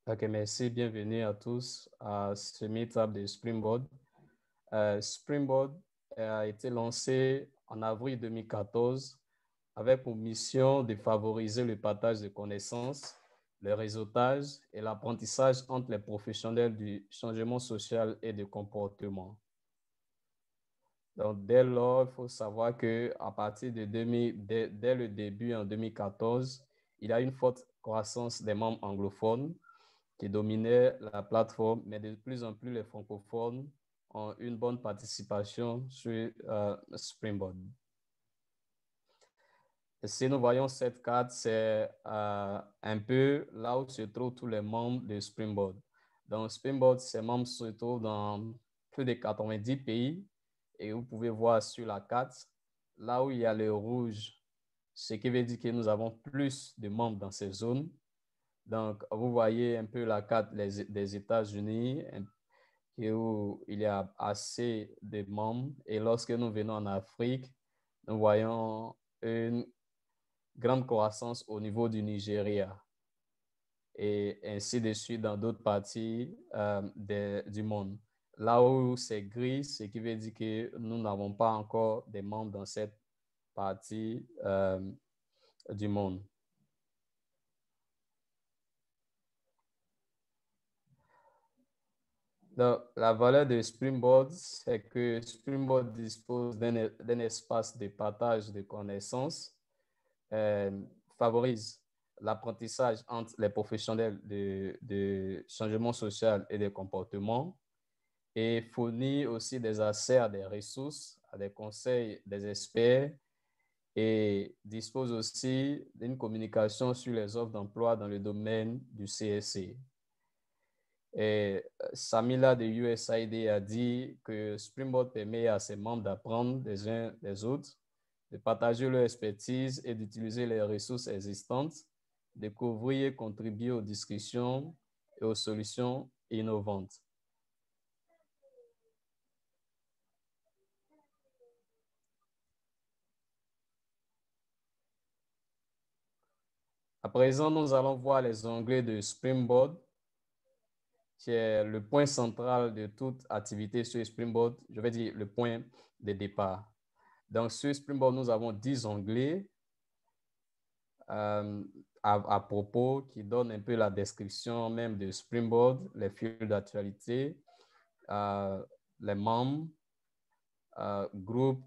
Ok, merci. Bienvenue à tous à ce meetup de Springboard. Springboard a été lancé en avril 2014 avec pour mission de favoriser le partage de connaissances, le réseautage et l'apprentissage entre les professionnels du changement social et de comportement. Donc, dès lors, il faut savoir qu'à partir de dès le début en 2014, il y a une forte croissance des membres anglophones qui dominaient la plateforme, mais de plus en plus les francophones ont une bonne participation sur Springboard. Et si nous voyons cette carte, c'est un peu là où se trouvent tous les membres de Springboard. Donc, Springboard, ses membres se trouvent dans plus de 90 pays. Et vous pouvez voir sur la carte, là où il y a le rouge, ce qui veut dire que nous avons plus de membres dans ces zones. Donc, vous voyez un peu la carte des États-Unis, où il y a assez de membres. Et lorsque nous venons en Afrique, nous voyons une grande croissance au niveau du Nigeria et ainsi de suite dans d'autres parties du monde. Là où c'est gris, ce qui veut dire que nous n'avons pas encore des membres dans cette partie du monde. Donc, la valeur de Springboard, c'est que Springboard dispose d'un espace de partage de connaissances, favorise l'apprentissage entre les professionnels de changement social et de comportement et fournit aussi des accès à des ressources, à des conseils des experts et dispose aussi d'une communication sur les offres d'emploi dans le domaine du CSC. Et Samila de USAID a dit que Springboard permet à ses membres d'apprendre des uns des autres, de partager leur expertise et d'utiliser les ressources existantes, de découvrir et contribuer aux discussions et aux solutions innovantes. À présent, nous allons voir les onglets de Springboard, qui est le point central de toute activité sur Springboard, je vais dire le point de départ. Donc, sur Springboard, nous avons 10 onglets à propos qui donnent un peu la description même de Springboard, les fils d'actualité, les membres, groupes,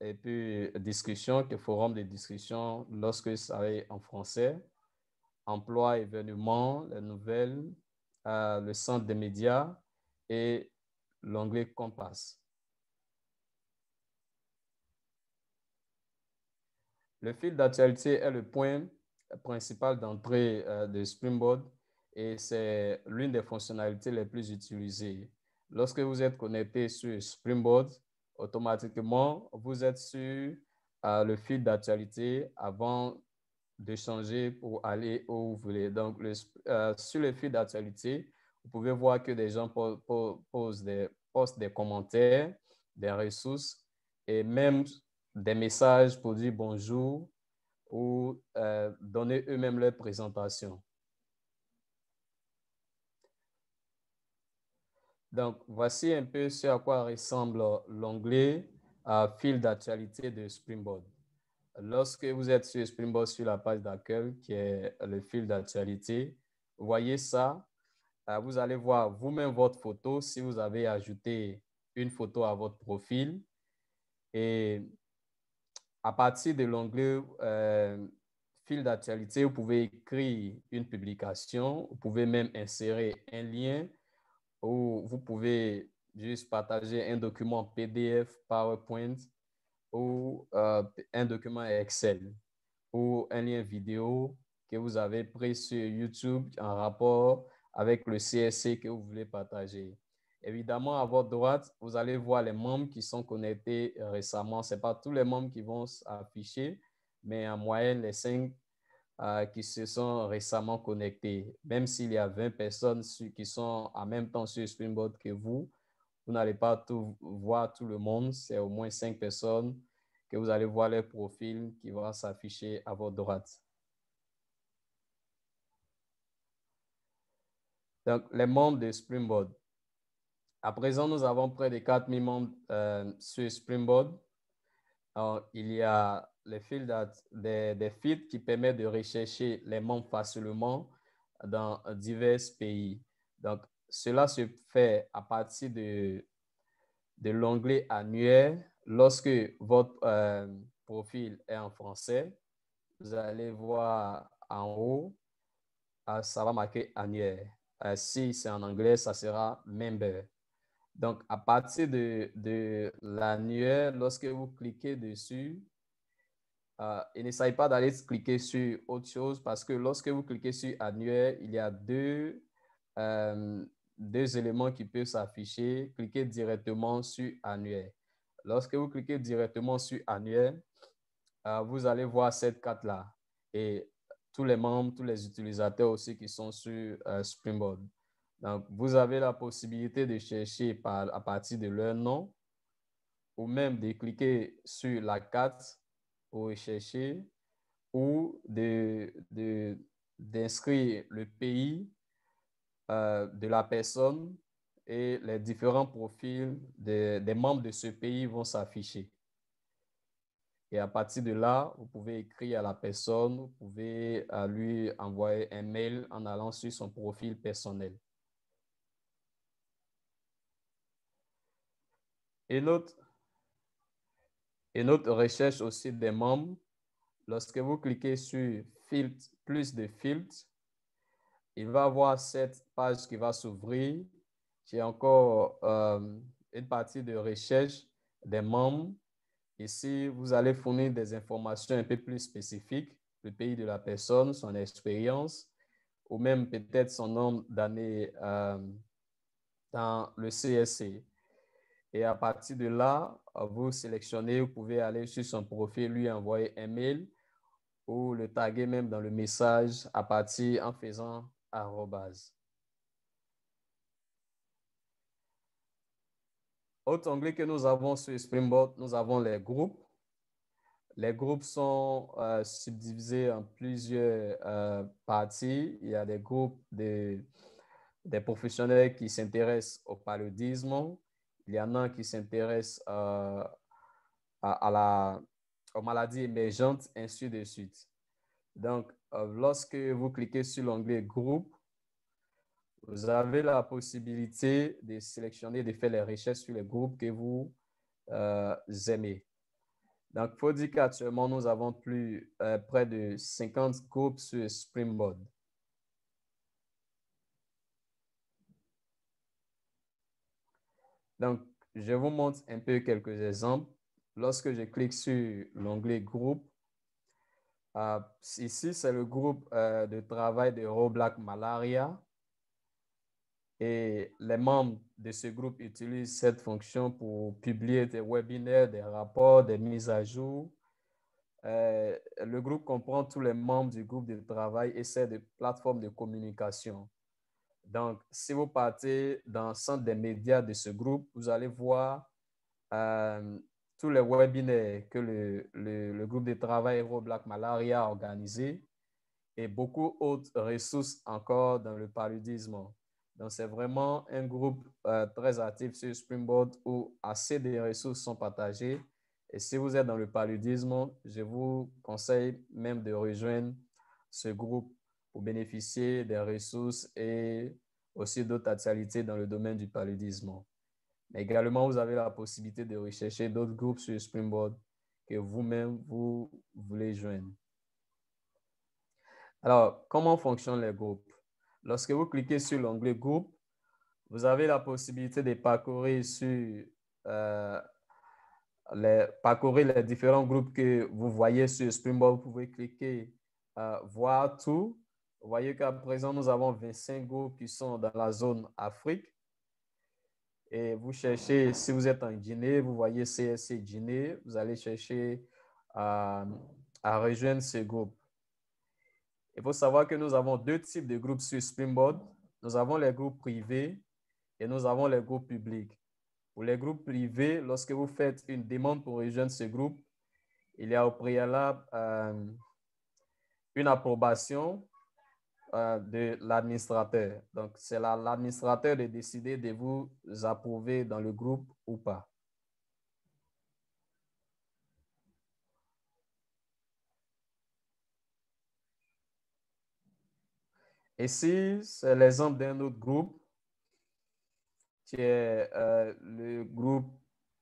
et puis discussion, que forum de discussion lorsque ça est en français, emploi, événements, les nouvelles, le centre des médias et l'onglet Compass. Le fil d'actualité est le point principal d'entrée de Springboard et c'est l'une des fonctionnalités les plus utilisées. Lorsque vous êtes connecté sur Springboard, automatiquement, vous êtes sur le fil d'actualité avant de changer pour aller où vous voulez. Donc, sur le fil d'actualité, vous pouvez voir que des gens postent des commentaires, des ressources et même des messages pour dire bonjour ou donner eux-mêmes leur présentation. Donc, voici un peu ce à quoi ressemble l'onglet fil d'actualité de Springboard. Lorsque vous êtes sur Springboard sur la page d'accueil qui est le fil d'actualité, vous voyez ça, vous allez voir vous-même votre photo si vous avez ajouté une photo à votre profil. Et à partir de l'onglet fil d'actualité, vous pouvez écrire une publication, vous pouvez même insérer un lien ou vous pouvez juste partager un document PDF, PowerPoint ou un document Excel ou un lien vidéo que vous avez pris sur YouTube en rapport avec le CSC que vous voulez partager. Évidemment, à votre droite, vous allez voir les membres qui sont connectés récemment. Ce n'est pas tous les membres qui vont s'afficher, mais en moyenne, les 5 qui se sont récemment connectés. Même s'il y a 20 personnes qui sont en même temps sur Springboard que vous n'allez pas voir tout le monde. C'est au moins 5 personnes que vous allez voir leur profil qui va s'afficher à votre droite. Donc, les membres de Springboard. À présent, nous avons près de 4000 membres sur Springboard. Alors, il y a les des filtres qui permettent de rechercher les membres facilement dans divers pays. Donc, cela se fait à partir de l'onglet annuaire. Lorsque votre profil est en français, vous allez voir en haut, ça va marquer annuaire. Si c'est en anglais, ça sera member. Donc, à partir de l'annuaire, lorsque vous cliquez dessus, et n'essayez pas d'aller cliquer sur autre chose parce que lorsque vous cliquez sur annuaire, il y a deux éléments qui peuvent s'afficher. Cliquez directement sur annuaire. Lorsque vous cliquez directement sur annuaire, vous allez voir cette carte-là et tous les membres, tous les utilisateurs aussi qui sont sur Springboard. Donc, vous avez la possibilité de chercher à partir de leur nom ou même de cliquer sur la carte pour rechercher ou d'inscrire le pays de la personne et les différents profils des membres de ce pays vont s'afficher. Et à partir de là, vous pouvez écrire à la personne, vous pouvez lui envoyer un mail en allant sur son profil personnel. Et notre recherche aussi des membres, lorsque vous cliquez sur filtre, plus de filtres, il va avoir cette page qui va s'ouvrir, qui est encore une partie de recherche des membres. Ici, vous allez fournir des informations un peu plus spécifiques, le pays de la personne, son expérience, ou même peut-être son nombre d'années dans le CSC. Et à partir de là, vous sélectionnez, vous pouvez aller sur son profil, lui envoyer un mail ou le taguer même dans le message à partir en faisant arrobase. Autre onglet que nous avons sur Springboard, nous avons les groupes. Les groupes sont subdivisés en plusieurs parties. Il y a des groupes des professionnels qui s'intéressent au paludisme. Il y en a qui s'intéressent aux maladies émergentes, ainsi de suite. Donc, lorsque vous cliquez sur l'onglet groupe, vous avez la possibilité de sélectionner, de faire les recherches sur les groupes que vous aimez. Donc, il faut dire qu'actuellement, nous avons près de 50 groupes sur Springboard. Donc, je vous montre un peu quelques exemples. Lorsque je clique sur l'onglet groupe, ici, c'est le groupe de travail de Roblack Malaria. Et les membres de ce groupe utilisent cette fonction pour publier des webinaires, des rapports, des mises à jour. Le groupe comprend tous les membres du groupe de travail et sert de plateforme de communication. Donc, si vous partez dans le centre des médias de ce groupe, vous allez voir tous les webinaires que le groupe de travail Roblack Malaria a organisés et beaucoup d'autres ressources encore dans le paludisme. Donc, c'est vraiment un groupe très actif sur Springboard où assez de ressources sont partagées. Et si vous êtes dans le paludisme, je vous conseille même de rejoindre ce groupe pour bénéficier des ressources et aussi d'autres actualités dans le domaine du paludisme. Mais également, vous avez la possibilité de rechercher d'autres groupes sur Springboard que vous-même, vous voulez joindre. Alors, comment fonctionnent les groupes? Lorsque vous cliquez sur l'onglet groupe, vous avez la possibilité de parcourir les différents groupes que vous voyez sur Springboard. Vous pouvez cliquer voir tout. Vous voyez qu'à présent, nous avons 25 groupes qui sont dans la zone Afrique. Et vous cherchez, si vous êtes en Guinée, vous voyez CSC Guinée, vous allez chercher à rejoindre ce groupe. Il faut savoir que nous avons deux types de groupes sur Springboard. Nous avons les groupes privés et nous avons les groupes publics. Pour les groupes privés, lorsque vous faites une demande pour rejoindre ce groupe, il y a au préalable une approbation de l'administrateur. Donc, c'est l'administrateur de décider de vous approuver dans le groupe ou pas. Ici, c'est l'exemple d'un autre groupe qui est le groupe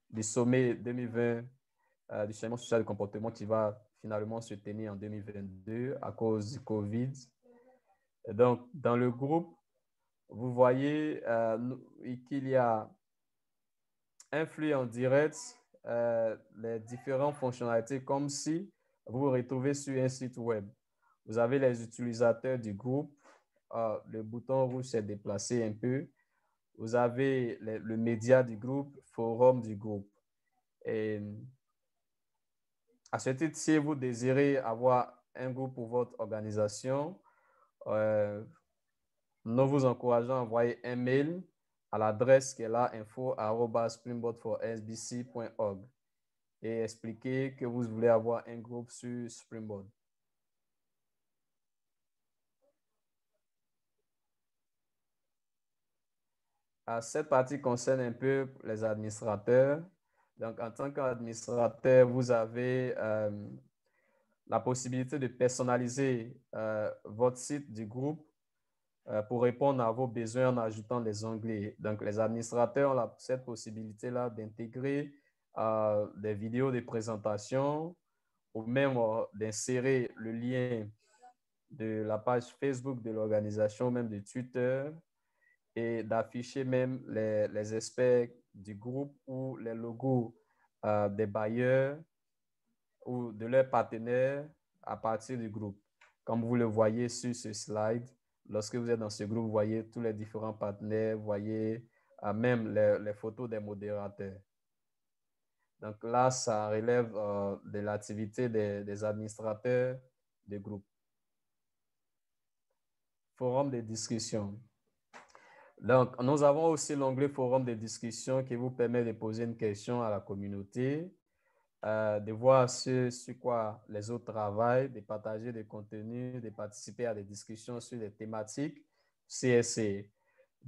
du sommet 2020 du changement social de comportement qui va finalement se tenir en 2022 à cause du COVID. Et donc, dans le groupe, vous voyez qu'il y a un flux en direct, les différentes fonctionnalités comme si vous vous retrouvez sur un site web. Vous avez les utilisateurs du groupe. Le bouton rouge s'est déplacé un peu. Vous avez le média du groupe, forum du groupe. Et à ce titre, si vous désirez avoir un groupe pour votre organisation, nous vous encourageons à envoyer un mail à l'adresse qui est là, info@springboard4sbc.org et expliquer que vous voulez avoir un groupe sur Springboard. Cette partie concerne un peu les administrateurs. Donc, en tant qu'administrateur, vous avez la possibilité de personnaliser votre site du groupe pour répondre à vos besoins en ajoutant des onglets. Donc, les administrateurs ont cette possibilité-là d'intégrer des vidéos de présentation ou même d'insérer le lien de la page Facebook de l'organisation, même de Twitter, et d'afficher même les aspects du groupe ou les logos des bailleurs ou de leurs partenaires à partir du groupe. Comme vous le voyez sur ce slide, lorsque vous êtes dans ce groupe, vous voyez tous les différents partenaires, vous voyez même les photos des modérateurs. Donc là, ça relève de l'activité des administrateurs de groupe. Forum de discussion. Donc, nous avons aussi l'onglet forum de discussion qui vous permet de poser une question à la communauté, de voir sur quoi les autres travaillent, de partager des contenus, de participer à des discussions sur des thématiques CSC.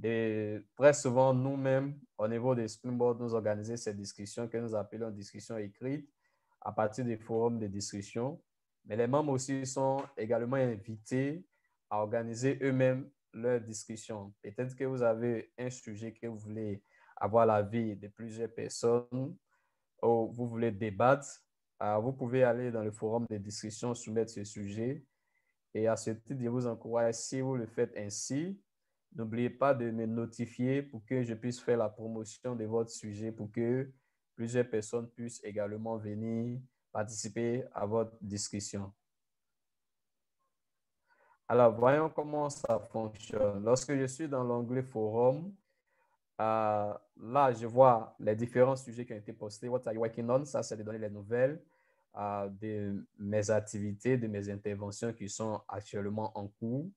Très souvent, nous-mêmes, au niveau des Springboard, nous organisons ces discussions que nous appelons discussions écrites à partir des forums de discussion. Mais les membres aussi sont également invités à organiser eux-mêmes leurs discussions. Peut-être que vous avez un sujet que vous voulez avoir l'avis de plusieurs personnes ou vous voulez débattre, vous pouvez aller dans le forum de discussion, soumettre ce sujet. Et à ce titre, je vous encourage, si vous le faites ainsi, n'oubliez pas de me notifier pour que je puisse faire la promotion de votre sujet, pour que plusieurs personnes puissent également venir participer à votre discussion. Alors, voyons comment ça fonctionne. Lorsque je suis dans l'onglet forum, là, je vois les différents sujets qui ont été postés. What are you working on? Ça, c'est de donner les nouvelles de mes activités, de mes interventions qui sont actuellement en cours.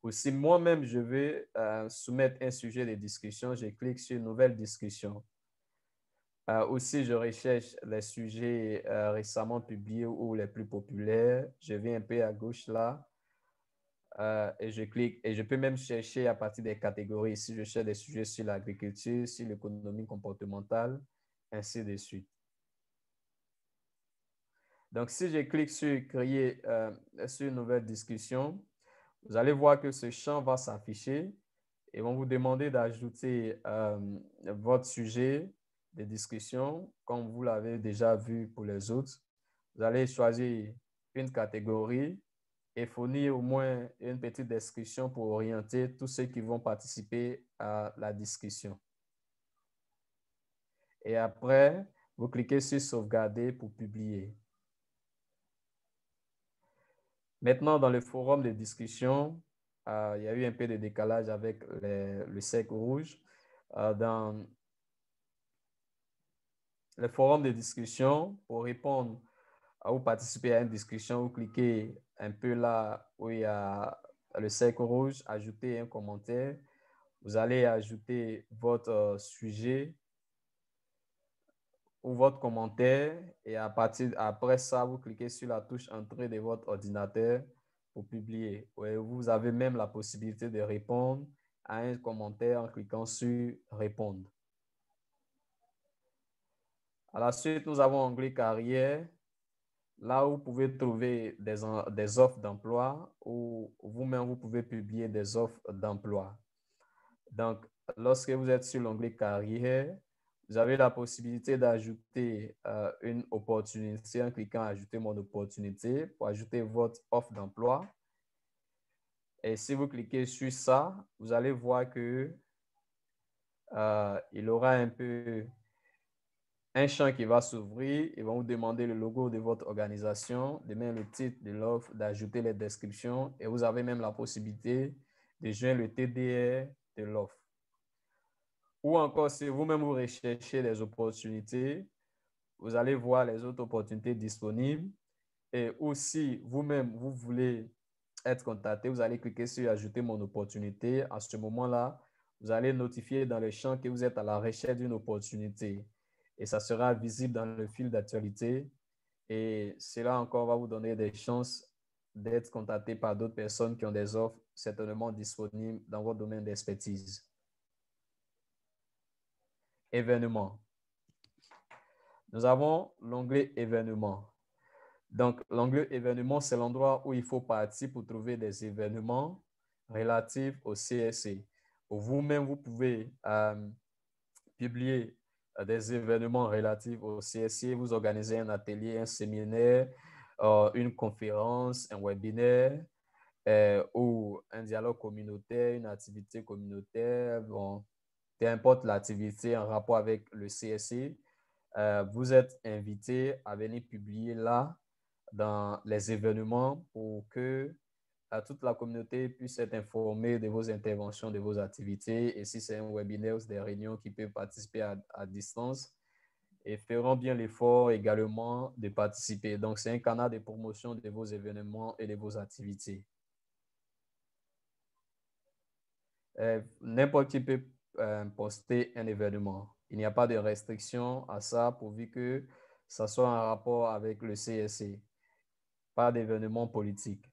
Aussi, moi-même, je vais soumettre un sujet de discussion. Je clique sur Nouvelle discussion. Aussi, je recherche les sujets récemment publiés ou les plus populaires. Je viens un peu à gauche là. Et je clique et je peux même chercher à partir des catégories. Si je cherche des sujets sur l'agriculture, sur l'économie comportementale, ainsi de suite. Donc, si je clique sur créer sur une nouvelle discussion, vous allez voir que ce champ va s'afficher et vont vous demander d'ajouter votre sujet de discussion, comme vous l'avez déjà vu pour les autres. Vous allez choisir une catégorie et fournir au moins une petite description pour orienter tous ceux qui vont participer à la discussion. Et après, vous cliquez sur sauvegarder pour publier. Maintenant, dans le forum de discussion, il y a eu un peu de décalage avec le cercle rouge. Dans le forum de discussion, pour répondre ou participer à une discussion, vous cliquez un peu là où il y a le cercle rouge, ajouter un commentaire. Vous allez ajouter votre sujet ou votre commentaire et après ça, vous cliquez sur la touche entrée de votre ordinateur pour publier. Ouais, vous avez même la possibilité de répondre à un commentaire en cliquant sur répondre. À la suite, nous avons onglet carrière, là où vous pouvez trouver des offres d'emploi ou vous-même, vous pouvez publier des offres d'emploi. Donc, lorsque vous êtes sur l'onglet carrière, vous avez la possibilité d'ajouter une opportunité en cliquant ajouter mon opportunité pour ajouter votre offre d'emploi. Et si vous cliquez sur ça, vous allez voir que il aura un peu un champ qui va s'ouvrir. Ils vont vous demander le logo de votre organisation, de mettre le titre de l'offre, d'ajouter les descriptions et vous avez même la possibilité de joindre le TDR de l'offre. Ou encore, si vous-même vous recherchez des opportunités, vous allez voir les autres opportunités disponibles. Et aussi, vous-même, vous voulez être contacté, vous allez cliquer sur ajouter mon opportunité. À ce moment-là, vous allez notifier dans le champ que vous êtes à la recherche d'une opportunité. Et ça sera visible dans le fil d'actualité. Et cela encore va vous donner des chances d'être contacté par d'autres personnes qui ont des offres certainement disponibles dans votre domaine d'expertise. Événements. Nous avons l'onglet événements. Donc, l'onglet événements, c'est l'endroit où il faut partir pour trouver des événements relatifs au CSC. Vous-même, vous pouvez publier des événements relatifs au CSC. Vous organisez un atelier, un séminaire, une conférence, un webinaire ou un dialogue communautaire, une activité communautaire. Bon, peu importe l'activité en rapport avec le CSC, vous êtes invité à venir publier là dans les événements pour que toute la communauté puisse être informée de vos interventions, de vos activités. Et si c'est un webinaire ou des réunions qui peuvent participer à distance, et feront bien l'effort également de participer. Donc, c'est un canal de promotion de vos événements et de vos activités. N'importe qui peut poster un événement. Il n'y a pas de restriction à ça pourvu que ça soit en rapport avec le CSC. Pas d'événement politique.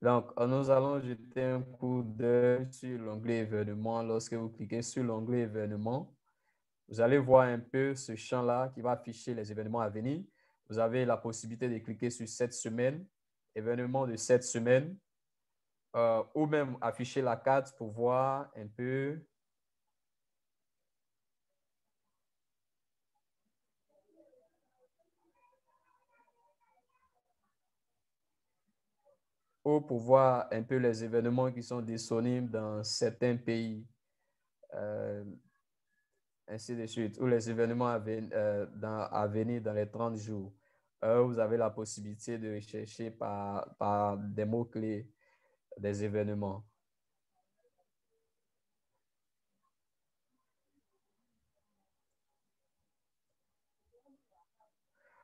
Donc, nous allons jeter un coup d'œil sur l'onglet événements. Lorsque vous cliquez sur l'onglet événements, vous allez voir un peu ce champ-là qui va afficher les événements à venir. Vous avez la possibilité de cliquer sur cette semaine, événements de cette semaine, ou même afficher la carte pour voir un peu ou pour voir un peu les événements qui sont disponibles dans certains pays, ainsi de suite, ou les événements à venir dans les 30 jours. Vous avez la possibilité de rechercher par des mots-clés des événements.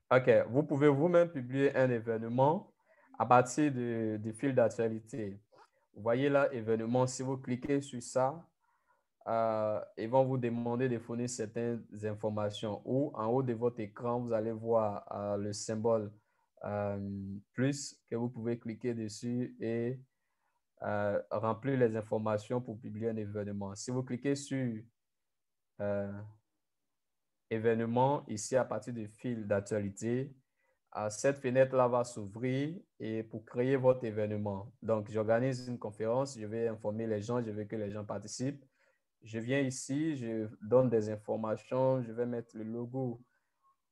OK, vous pouvez vous-même publier un événement à partir du fil d'actualité. Vous voyez là, événement, si vous cliquez sur ça, ils vont vous demander de fournir certaines informations ou en haut de votre écran, vous allez voir le symbole plus que vous pouvez cliquer dessus et remplir les informations pour publier un événement. Si vous cliquez sur événement ici à partir du fil d'actualité, cette fenêtre-là va s'ouvrir et pour créer votre événement. Donc, j'organise une conférence, je vais informer les gens, je veux que les gens participent. Je viens ici, je donne des informations, je vais mettre le logo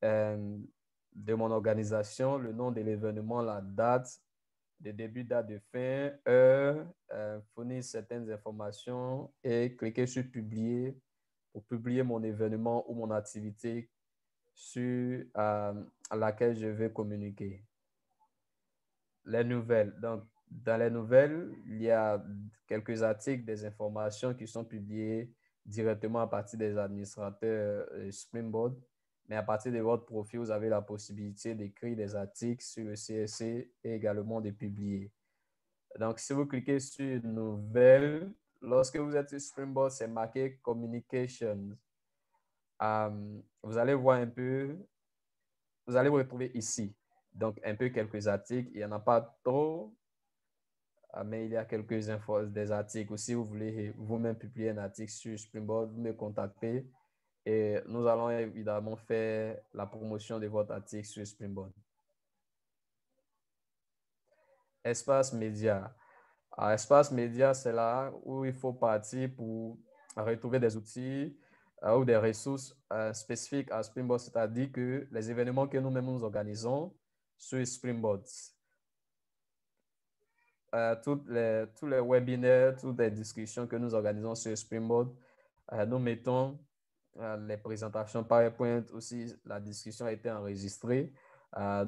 de mon organisation, le nom de l'événement, la date de début, date de fin, heure, fournir certaines informations et cliquer sur publier pour publier mon événement ou mon activité sur laquelle je vais communiquer. Les nouvelles. Donc, dans les nouvelles, il y a quelques articles, des informations qui sont publiées directement à partir des administrateurs Springboard. Mais à partir de votre profil, vous avez la possibilité d'écrire des articles sur le CSC et également de publier. Donc, si vous cliquez sur Nouvelles, lorsque vous êtes sur Springboard, c'est marqué Communications. Vous allez voir un peu, vous allez vous retrouver ici. Donc, un peu quelques articles. Il n'y en a pas trop, mais il y a quelques infos, des articles. Ou si vous voulez vous-même publier un article sur Springboard, vous me contactez et nous allons évidemment faire la promotion de votre article sur Springboard. Espace média. Espace média, c'est là où il faut partir pour retrouver des outils ou des ressources spécifiques à Springboard, c'est-à-dire que les événements que nous-mêmes nous organisons sur Springboard. Tous les webinaires, toutes les discussions que nous organisons sur Springboard, nous mettons les présentations PowerPoint aussi, la discussion a été enregistrée.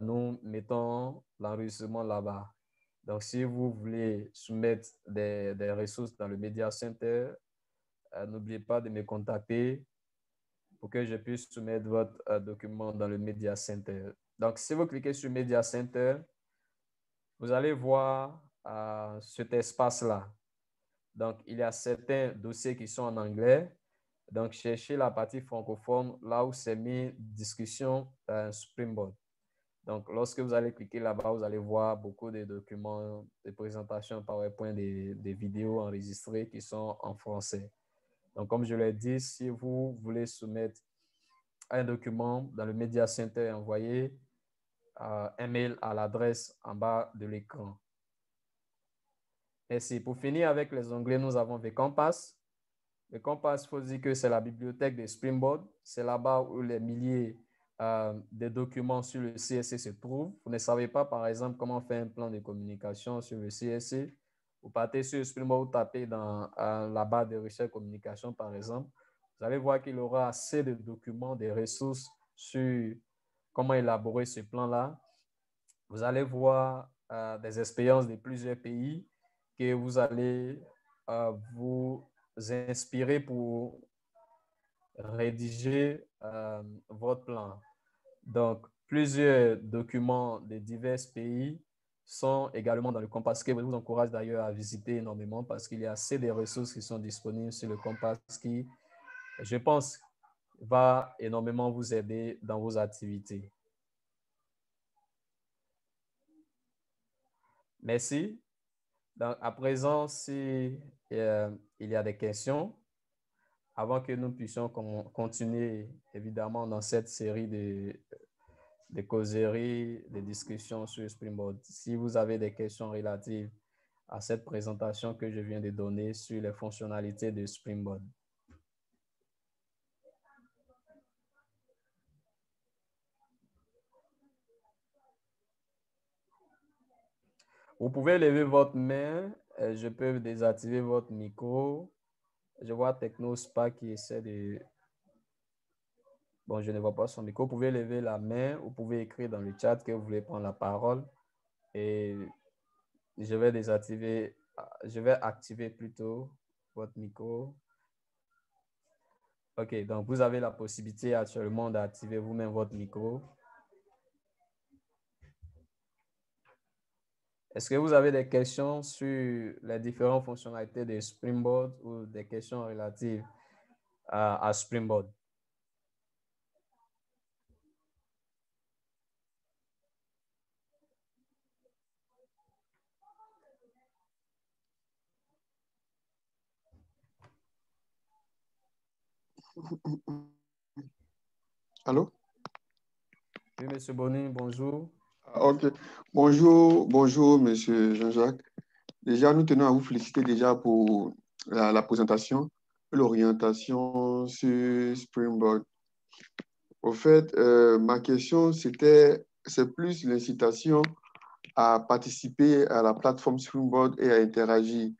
Nous mettons l'enregistrement là-bas. Donc, si vous voulez soumettre des ressources dans le Media Center, n'oubliez pas de me contacter pour que je puisse soumettre votre document dans le Media Center. Donc, si vous cliquez sur Media Center, vous allez voir cet espace-là. Donc, il y a certains dossiers qui sont en anglais. Donc, cherchez la partie francophone là où c'est mis discussion Springboard. Donc, lorsque vous allez cliquer là-bas, vous allez voir beaucoup de documents, de présentations PowerPoint, des vidéos enregistrées qui sont en français. Donc, comme je l'ai dit, si vous voulez soumettre un document dans le Media Center, envoyez un mail à l'adresse en bas de l'écran. Merci. Pour finir avec les onglets, nous avons VCompass. VCompass, il faut dire que c'est la bibliothèque de Springboard. C'est là-bas où les milliers de documents sur le CSC se trouvent. Vous ne savez pas, par exemple, comment faire un plan de communication sur le CSC. Vous partez sur Springboard, vous tapez dans la barre de recherche communication, par exemple. Vous allez voir qu'il y aura assez de documents, des ressources sur comment élaborer ce plan-là. Vous allez voir des expériences de plusieurs pays que vous allez vous inspirer pour rédiger votre plan. Donc, plusieurs documents de divers pays sont également dans le Compass, que je vous encourage d'ailleurs à visiter énormément parce qu'il y a assez de ressources qui sont disponibles sur le Compass qui, je pense, va énormément vous aider dans vos activités. Merci. Donc, à présent, si il y a des questions, avant que nous puissions continuer évidemment dans cette série de causeries, de discussions sur Springboard, si vous avez des questions relatives à cette présentation que je viens de donner sur les fonctionnalités de Springboard. Vous pouvez lever votre main, je peux désactiver votre micro. Je vois TechnoSpa qui essaie de... Bon, je ne vois pas son micro. Vous pouvez lever la main, vous pouvez écrire dans le chat que vous voulez prendre la parole et je vais désactiver, je vais activer plutôt votre micro. OK, donc vous avez la possibilité actuellement d'activer vous-même votre micro. Est-ce que vous avez des questions sur les différentes fonctionnalités de Springboard ou des questions relatives à Springboard? Allô? Oui, M. Boni, bonjour. OK. Bonjour, Monsieur Jean-Jacques. Déjà, nous tenons à vous féliciter déjà pour la présentation, l'orientation sur Springboard. Au fait, ma question, c'est plus l'incitation à participer à la plateforme Springboard et à interagir.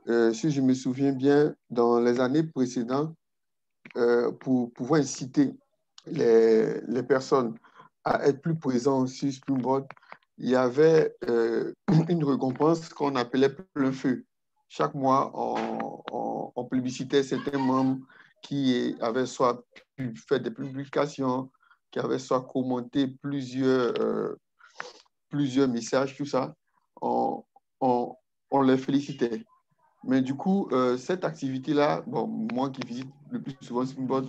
Si je me souviens bien, dans les années précédentes, pour pouvoir inciter les personnes à être plus présents sur Springboard, il y avait une récompense qu'on appelait plein feu. Chaque mois, on plébiscitait certains membres qui avaient soit fait des publications, qui avaient soit commenté plusieurs messages, tout ça. On, on, on les félicitait. Mais du coup, cette activité-là, bon, moi qui visite le plus souvent Springboard,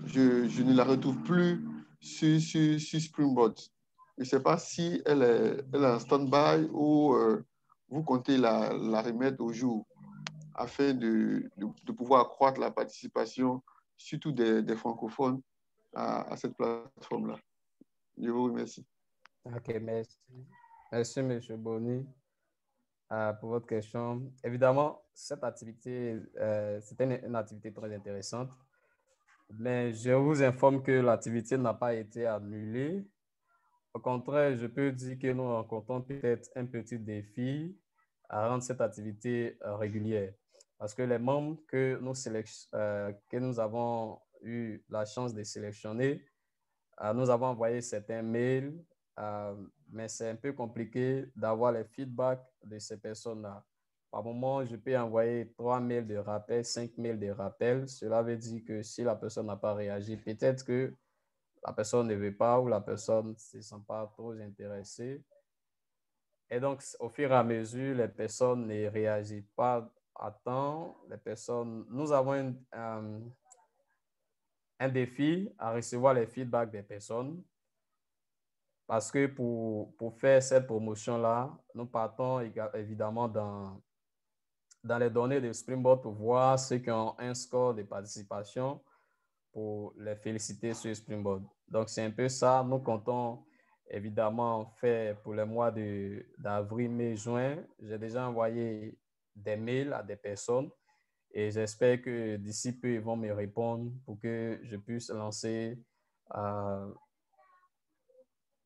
je ne la retrouve plus sur Springboard. Je ne sais pas si elle est en stand-by ou vous comptez la remettre au jour afin de pouvoir accroître la participation, surtout des francophones, à cette plateforme-là. Je vous remercie. OK, merci. Merci, M. Boni, pour votre question. Évidemment, cette activité, c'est une activité très intéressante, mais je vous informe que l'activité n'a pas été annulée. Au contraire, je peux dire que nous rencontrons peut-être un petit défi à rendre cette activité régulière. Parce que les membres que nous avons eu la chance de sélectionner, nous avons envoyé certains mails, mais c'est un peu compliqué d'avoir les feedbacks de ces personnes-là. Par moment, je peux envoyer 3 mails de rappel, 5 mails de rappel. Cela veut dire que si la personne n'a pas réagi, peut-être que la personne ne veut pas ou la personne ne se sent pas trop intéressée. Et donc, au fur et à mesure, les personnes ne réagissent pas à temps. Nous avons un défi à recevoir les feedbacks des personnes parce que pour faire cette promotion-là, nous partons évidemment dans les données de Springboard pour voir ceux qui ont un score de participation pour les féliciter sur Springboard. Donc, c'est un peu ça. Nous comptons évidemment faire pour les mois d'avril, mai, juin. J'ai déjà envoyé des mails à des personnes et j'espère que d'ici peu, ils vont me répondre pour que je puisse lancer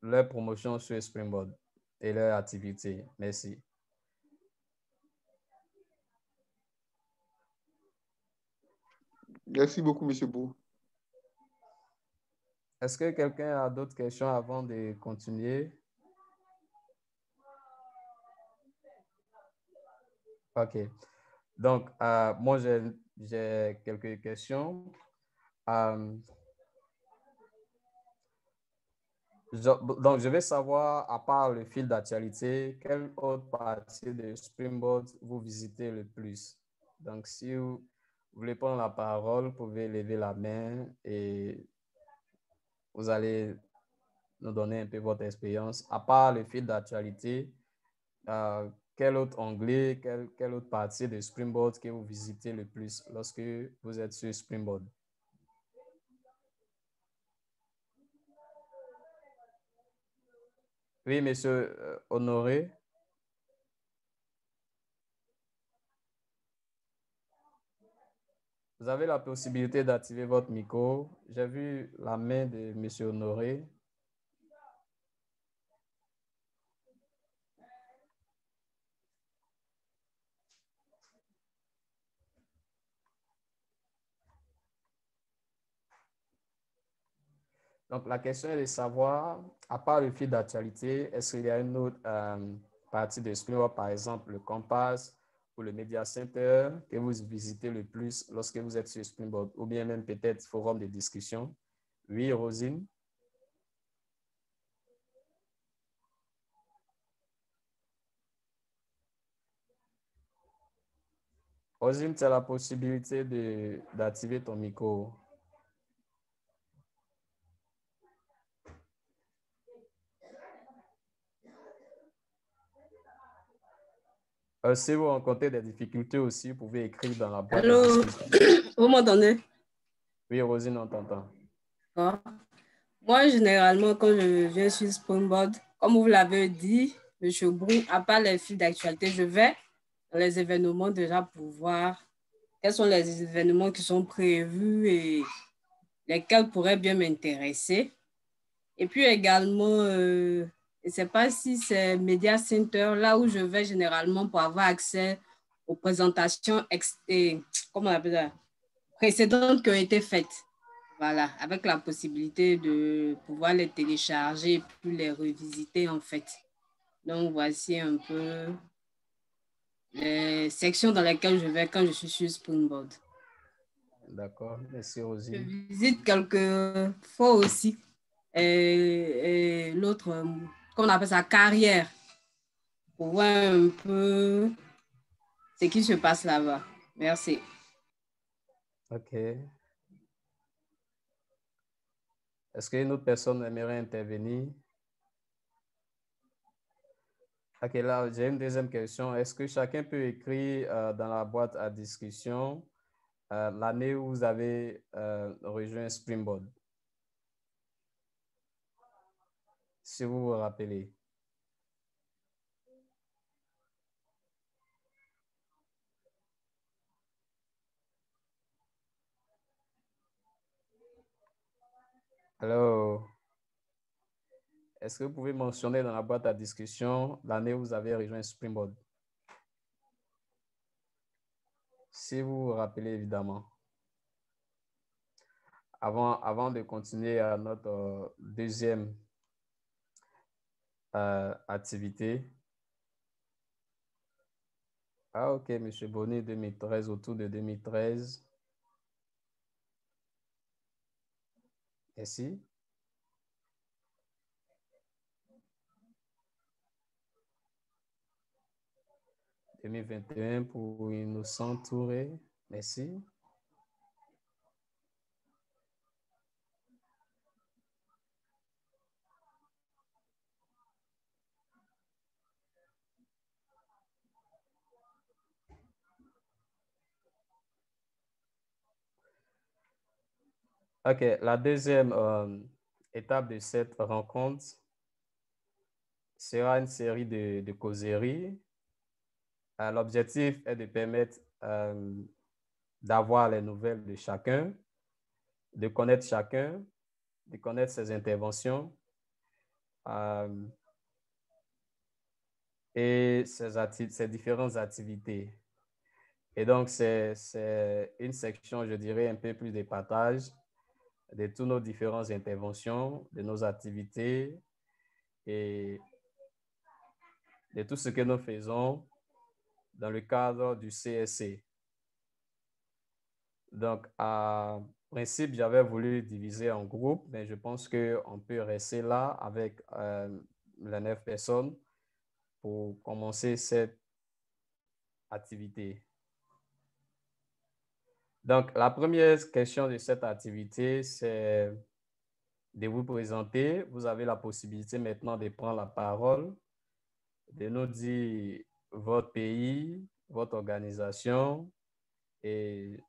leur promotion sur Springboard et leur activité. Merci. Merci beaucoup, M. Bou. Est-ce que quelqu'un a d'autres questions avant de continuer? OK. Donc, moi, j'ai quelques questions. Donc, je vais savoir, à part le fil d'actualité, quelle autre partie de Springboard vous visitez le plus? Donc, si vous voulez prendre la parole, vous pouvez lever la main et vous allez nous donner un peu votre expérience. À part le fil d'actualité, quel autre onglet, quelle autre partie de Springboard que vous visitez le plus lorsque vous êtes sur Springboard? Oui, monsieur Honoré. Vous avez la possibilité d'activer votre micro. J'ai vu la main de monsieur Honoré. Donc, la question est de savoir, à part le fil d'actualité, est-ce qu'il y a une autre partie de Springboard, par exemple le Compass ou le Media Center, que vous visitez le plus lorsque vous êtes sur Springboard, ou bien même peut-être forum de discussion? Oui, Rosine? Rosine, tu as la possibilité d'activer ton micro. Si vous rencontrez des difficultés aussi, vous pouvez écrire dans la boîte de Allô, discussion. vous m'entendez? Oui, Rosine, on t'entend. Moi, généralement, quand je viens sur Springboard, comme vous l'avez dit, M. Brou, à part les fils d'actualité, je vais dans les événements déjà pour voir quels sont les événements qui sont prévus et lesquels pourraient bien m'intéresser. Et puis également, je ne sais pas si c'est Media Center, là où je vais généralement pour avoir accès aux présentations comment on appelle ça? Précédentes qui ont été faites. Voilà, avec la possibilité de pouvoir les télécharger puis les revisiter en fait. Donc, voici un peu les sections dans lesquelles je vais quand je suis sur Springboard. D'accord, merci Je Rosine. visite quelques fois aussi l'autre, comment on appelle ça, carrière, pour voir un peu ce qui se passe là-bas. Merci. OK. Est-ce qu'une autre personne aimerait intervenir? OK, là, j'ai une deuxième question. Est-ce que chacun peut écrire dans la boîte à discussion l'année où vous avez rejoint Springboard? Si vous vous rappelez. Alors, est-ce que vous pouvez mentionner dans la boîte à discussion l'année où vous avez rejoint Springboard? Si vous vous rappelez, évidemment. Avant de continuer à notre deuxième activité. Ah, OK, M. Bonny, 2013, autour de 2013. Merci. « 2021 pour Innocent Touré. Merci. OK, la deuxième étape de cette rencontre sera une série de causeries. L'objectif est de permettre d'avoir les nouvelles de chacun, de connaître chacun, de connaître ses interventions et ses différentes activités. Et donc, c'est une section, je dirais, un peu plus de partage de toutes nos différentes interventions, de nos activités et de tout ce que nous faisons dans le cadre du CSC. Donc, en principe, j'avais voulu diviser en groupes, mais je pense qu'on peut rester là avec les 9 personnes pour commencer cette activité. Donc, la première question de cette activité, c'est de vous présenter. Vous avez la possibilité maintenant de prendre la parole, de nous dire votre pays, votre organisation et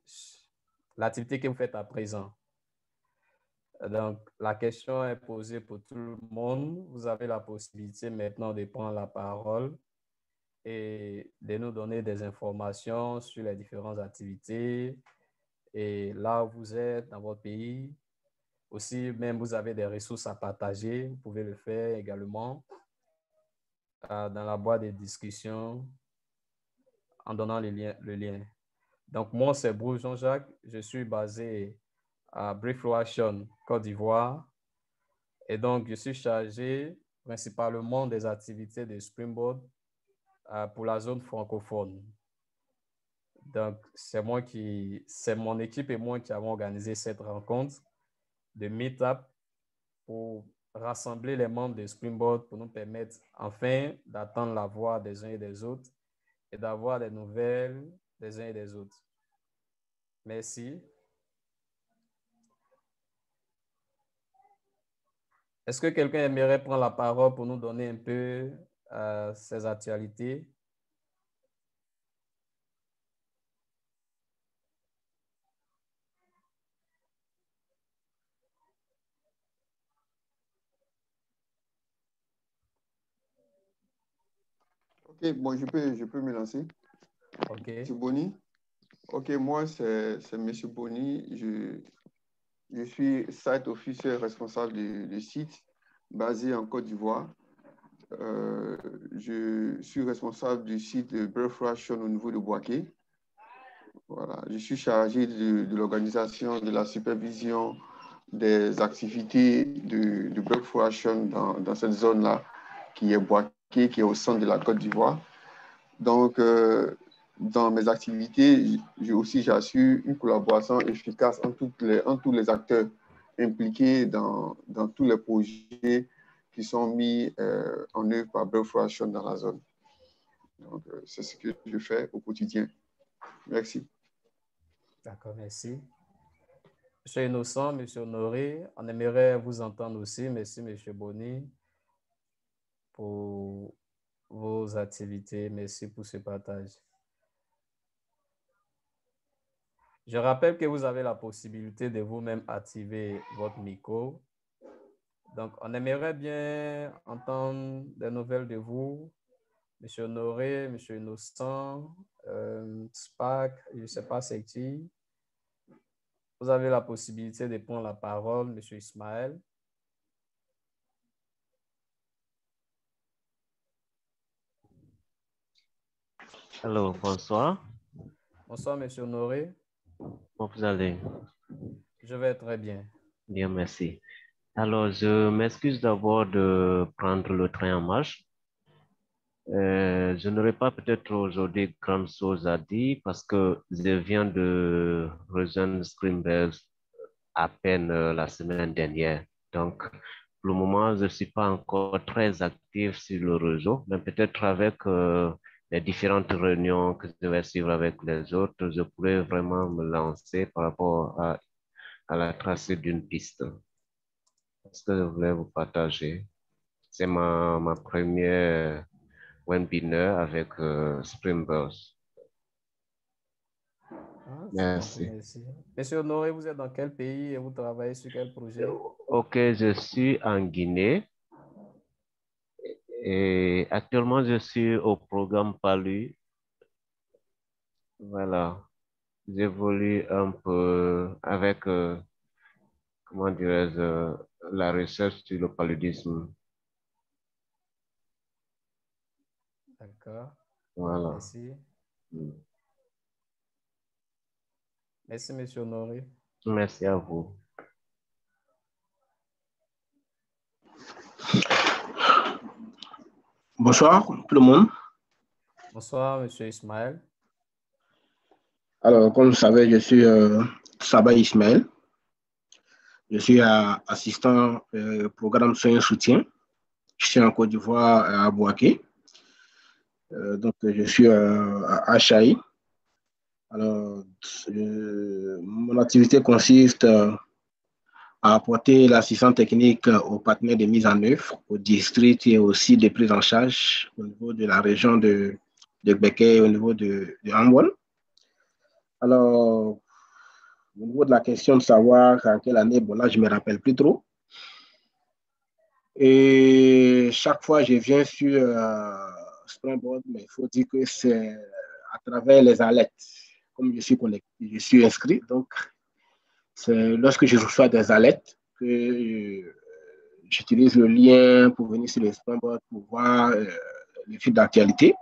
l'activité que vous faites à présent. Donc, la question est posée pour tout le monde. Vous avez la possibilité maintenant de prendre la parole et de nous donner des informations sur les différentes activités et là où vous êtes dans votre pays. Aussi, même vous avez des ressources à partager, vous pouvez le faire également dans la boîte de discussion en donnant le lien. Donc, moi, c'est Bruce Jean-Jacques. Je suis basé à Bréflouachon, Côte d'Ivoire. Et donc, je suis chargé principalement des activités de Springboard pour la zone francophone. Donc, c'est mon équipe et moi qui avons organisé cette rencontre de meet-up pour rassembler les membres de Springboard pour nous permettre enfin d'attendre la voix des uns et des autres et d'avoir des nouvelles des uns et des autres. Merci. Est-ce que quelqu'un aimerait prendre la parole pour nous donner un peu ses actualités? Ok, bon, je peux me lancer. Ok. Monsieur Bonny. Ok, moi, c'est Monsieur Bonny. Je suis site officer responsable du site basé en Côte d'Ivoire. Je suis responsable du site de Bréflouachon au niveau de Boaké. Voilà, je suis chargé de l'organisation, de la supervision des activités de Bréflouachon dans cette zone-là, qui est Boaké, qui est au centre de la Côte d'Ivoire. Donc, dans mes activités, j'assure une collaboration efficace entre tous les acteurs impliqués dans tous les projets qui sont mis en œuvre par Bréflouachon dans la zone. Donc, c'est ce que je fais au quotidien. Merci. D'accord, merci. Monsieur Innocent, Monsieur Honoré, on aimerait vous entendre aussi. Merci, Monsieur Bonny, pour vos vos activités. Merci pour ce partage. Je rappelle que vous avez la possibilité de vous-même activer votre micro. Donc, on aimerait bien entendre des nouvelles de vous, M. Honoré, M. Innocent, SPAC, je ne sais pas c'est qui. Vous avez la possibilité de prendre la parole, M. Ismaël. Allô, bonsoir. Bonsoir, M. Honoré. Comment vous allez? Je vais très bien. Bien, merci. Alors, je m'excuse d'abord de prendre le train en marche. Je n'aurai pas peut-être aujourd'hui grande chose à dire parce que je viens de rejoindre Springbird à peine la semaine dernière. Donc, pour le moment, je ne suis pas encore très actif sur le réseau, mais peut-être avec les différentes réunions que je vais suivre avec les autres, je pourrais vraiment me lancer par rapport à la tracée d'une piste. Ce que je voulais vous partager, c'est ma première webinaire avec Springbird. Merci. Merci. Monsieur Honoré, vous êtes dans quel pays et vous travaillez sur quel projet? Ok, je suis en Guinée et actuellement je suis au programme PALU. Voilà, j'évolue un peu avec, comment dirais-je, la recherche sur le paludisme. D'accord. Voilà. Merci. Merci, Monsieur Honoré. Merci à vous. Bonsoir tout le monde. Bonsoir, Monsieur Ismaël. Alors, comme vous savez, je suis Sabah Ismaël. Je suis assistant programme soins et soutien. Je suis en Côte d'Ivoire à Bouaké. Donc, je suis à Achaï. Alors, mon activité consiste à apporter l'assistance technique aux partenaires de mise en œuvre, au district et aussi des prises en charge au niveau de la région de Béké et au niveau de Ambon. Alors, au niveau de la question de savoir en quelle année, bon là, je ne me rappelle plus trop. Et chaque fois, je viens sur Springboard, mais il faut dire que c'est à travers les alertes. Comme je suis connecté, je suis inscrit, donc c'est lorsque je reçois des alertes que j'utilise le lien pour venir sur le Springboard pour voir les fils d'actualité.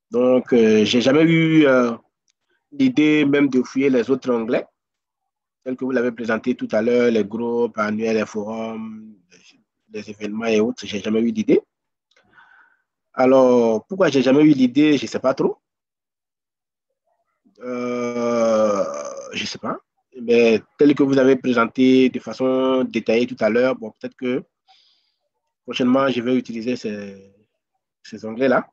Donc, je n'ai jamais eu l'idée même de fouiller les autres onglets, tels que vous l'avez présenté tout à l'heure, les groupes annuels, les forums, les événements et autres, je n'ai jamais eu d'idée. Alors, pourquoi je n'ai jamais eu l'idée, je ne sais pas trop. Je ne sais pas. Mais tel que vous avez présenté de façon détaillée tout à l'heure, bon, peut-être que prochainement, je vais utiliser ces onglets-là.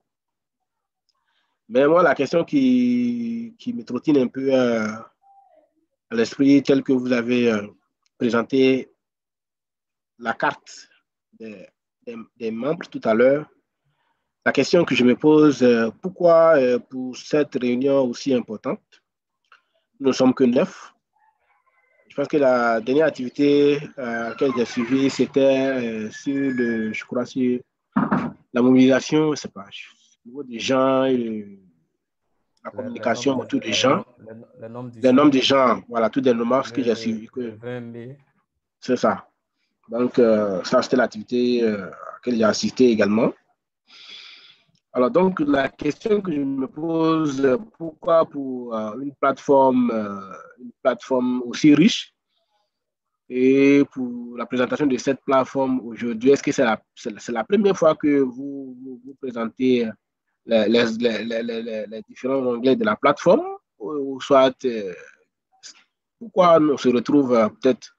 Mais moi, la question qui me trottine un peu à l'esprit, telle que vous avez présenté la carte des membres tout à l'heure, la question que je me pose, pourquoi pour cette réunion aussi importante, nous ne sommes que 9. Je pense que la dernière activité à laquelle j'ai suivi, c'était je crois, sur la mobilisation, je ne sais pas, au niveau des gens et la communication autour des gens. Les noms des gens, voilà, tous les noms que j'ai suivis. Le 20 mai. C'est ça. Donc, ça, c'était l'activité à laquelle j'ai assisté également. Alors, donc, la question que je me pose, pourquoi pour une plateforme aussi riche et pour la présentation de cette plateforme aujourd'hui, est-ce que c'est la première fois que vous présentez les différents onglets de la plateforme ou soit pourquoi on se retrouve peut-être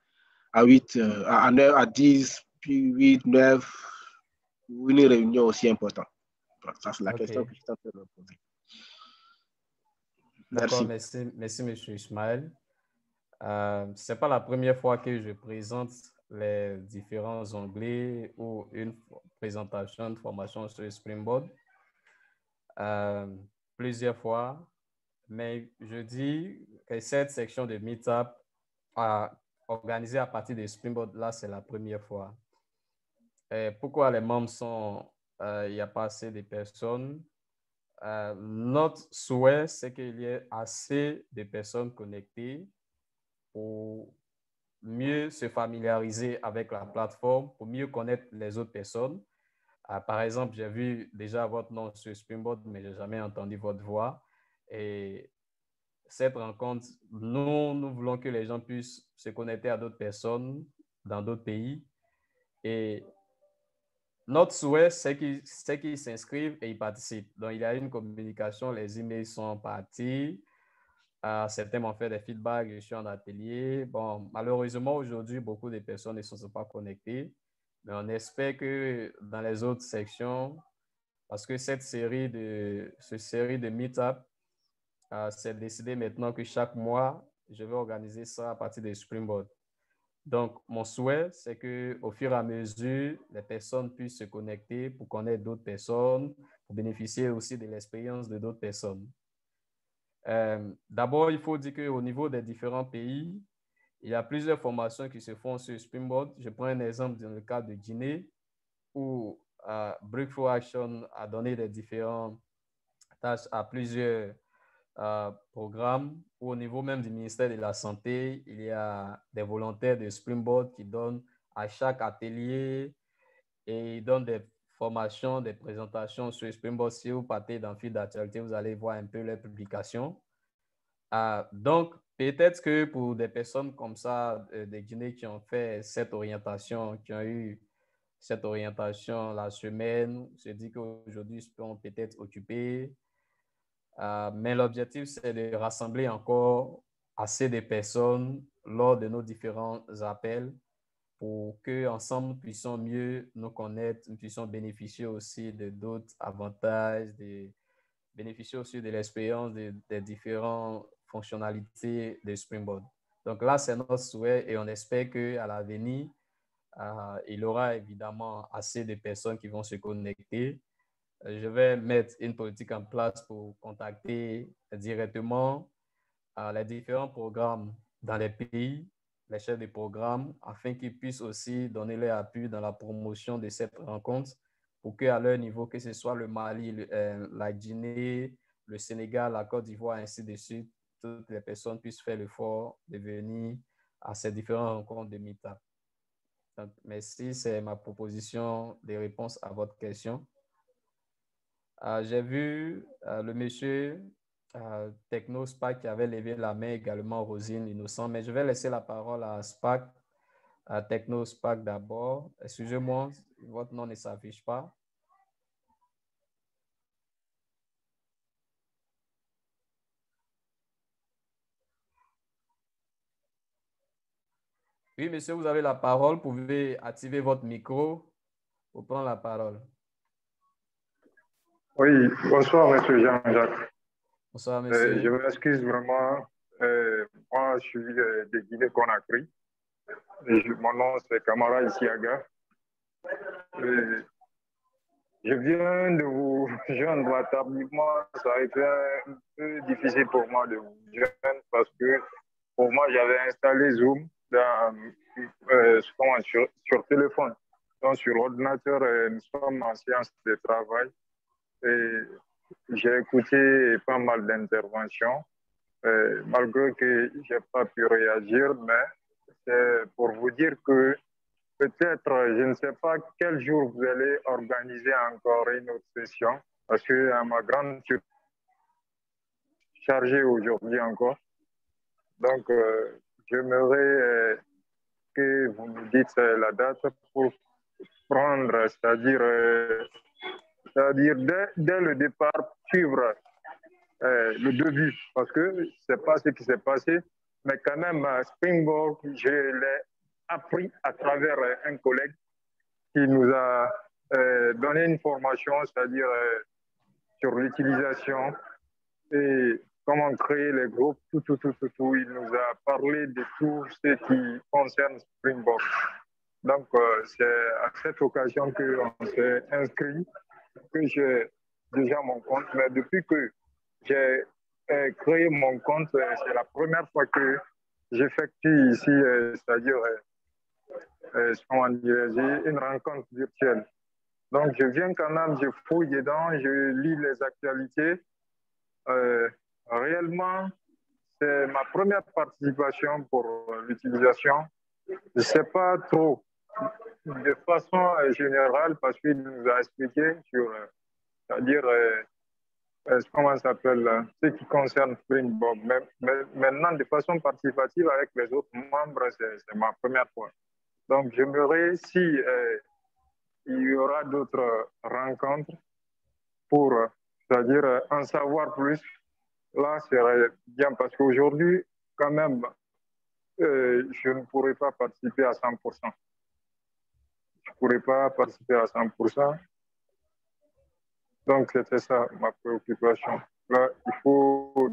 à 8, à 9, à 10, puis 8, 9, ou une réunion aussi importante? Ça, c'est la question que je suis en train de me poser. D'accord, merci, M. Ismaël. Ce n'est pas la première fois que je présente les différents onglets ou une présentation de formation sur Springboard. plusieurs fois, mais je dis que cette section de Meetup organisée à partir de Springboard, là, c'est la première fois. Et pourquoi les membres sont, il n'y a pas assez de personnes? Notre souhait, c'est qu'il y ait assez de personnes connectées pour mieux se familiariser avec la plateforme, pour mieux connaître les autres personnes. Par exemple, j'ai vu déjà votre nom sur Springboard, mais je n'ai jamais entendu votre voix. Et cette rencontre, nous voulons que les gens puissent se connecter à d'autres personnes dans d'autres pays. Et notre souhait, c'est qu'ils s'inscrivent et ils participent. Donc, il y a une communication, les emails sont partis. Certains m'ont fait des feedbacks, je suis en atelier. Bon, malheureusement, aujourd'hui, beaucoup de personnes ne sont pas connectées. Mais on espère que dans les autres sections, parce que cette série de meet-up, c'est décidé maintenant que chaque mois, je vais organiser ça à partir de Springboard. Donc, mon souhait, c'est qu'au fur et à mesure, les personnes puissent se connecter pour connaître d'autres personnes, pour bénéficier aussi de l'expérience de d'autres personnes. D'abord, il faut dire qu'au niveau des différents pays, il y a plusieurs formations qui se font sur Springboard. Je prends un exemple dans le cas de Guinée, où Breakthrough Action a donné des différentes tâches à plusieurs programmes. Au niveau même du ministère de la Santé, il y a des volontaires de Springboard qui donnent à chaque atelier et ils donnent des formations, des présentations sur Springboard. Si vous partez dans le fil d'actualité, vous allez voir un peu leurs publications. Donc, peut-être que pour des personnes comme ça, des Guinéens qui ont fait cette orientation, qui ont eu cette orientation la semaine, se dit qu'aujourd'hui, ils seront peut-être occupés. Mais l'objectif, c'est de rassembler encore assez de personnes lors de nos différents appels pour qu'ensemble, nous puissions mieux nous connaître, nous puissions bénéficier aussi de d'autres avantages, bénéficier aussi de l'expérience des différentes fonctionnalités de Springboard. Donc là, c'est notre souhait et on espère qu'à l'avenir, il y aura évidemment assez de personnes qui vont se connecter. Je vais mettre une politique en place pour contacter directement les différents programmes dans les pays, les chefs de programme, afin qu'ils puissent aussi donner leur appui dans la promotion de cette rencontre pour qu'à leur niveau, que ce soit le Mali, la Guinée, le Sénégal, la Côte d'Ivoire, ainsi de suite, toutes les personnes puissent faire l'effort de venir à ces différentes rencontres de Meetup. Donc, merci, c'est ma proposition de réponse à votre question. J'ai vu le monsieur Techno SPAC qui avait levé la main également, Rosine Innocent, mais je vais laisser la parole à SPAC, à Techno SPAC d'abord. Excusez-moi, votre nom ne s'affiche pas. Oui, monsieur, vous avez la parole. Vous pouvez activer votre micro pour prendre la parole. Oui, bonsoir, monsieur Jean-Jacques. Bonsoir, monsieur. Je m'excuse vraiment. Moi, je suis de Guinée-Conakry. Mon nom, c'est Kamara Isiaga. Je viens de vous joindre tardivement. Ça a été un peu difficile pour moi de vous joindre parce que pour moi, j'avais installé Zoom sur téléphone. Donc, sur ordinateur, nous sommes en séance de travail. Et j'ai écouté pas mal d'interventions, malgré que je n'ai pas pu réagir, mais c'est pour vous dire que peut-être, je ne sais pas quel jour vous allez organiser encore une autre session, parce que à ma grande chargée aujourd'hui encore. Donc, j'aimerais que vous me dites la date pour prendre, c'est-à-dire dès le départ, suivre le début, parce que ce n'est pas ce qui s'est passé, mais quand même, Springboard, je l'ai appris à travers un collègue qui nous a donné une formation, c'est-à-dire sur l'utilisation et comment créer les groupes, tout. Il nous a parlé de tout ce qui concerne Springboard. Donc, c'est à cette occasion qu'on s'est inscrit, que j'ai déjà mon compte, mais depuis que j'ai créé mon compte, c'est la première fois que j'effectue ici, c'est-à-dire une rencontre virtuelle. Donc, je viens quand même, je fouille dedans, je lis les actualités. Réellement, c'est ma première participation pour l'utilisation. Je ne sais pas trop de façon générale parce qu'il nous a expliqué sur, c'est-à-dire, comment ça s'appelle, ce qui concerne Springboard. Mais maintenant, de façon participative avec les autres membres, c'est ma première fois. Donc, j'aimerais si il y aura d'autres rencontres pour, c'est-à-dire, en savoir plus. Là, serait bien parce qu'aujourd'hui, quand même, je ne pourrais pas participer à 100%. Je ne pourrais pas participer à 100%. Donc, c'était ça ma préoccupation. Là, il faut...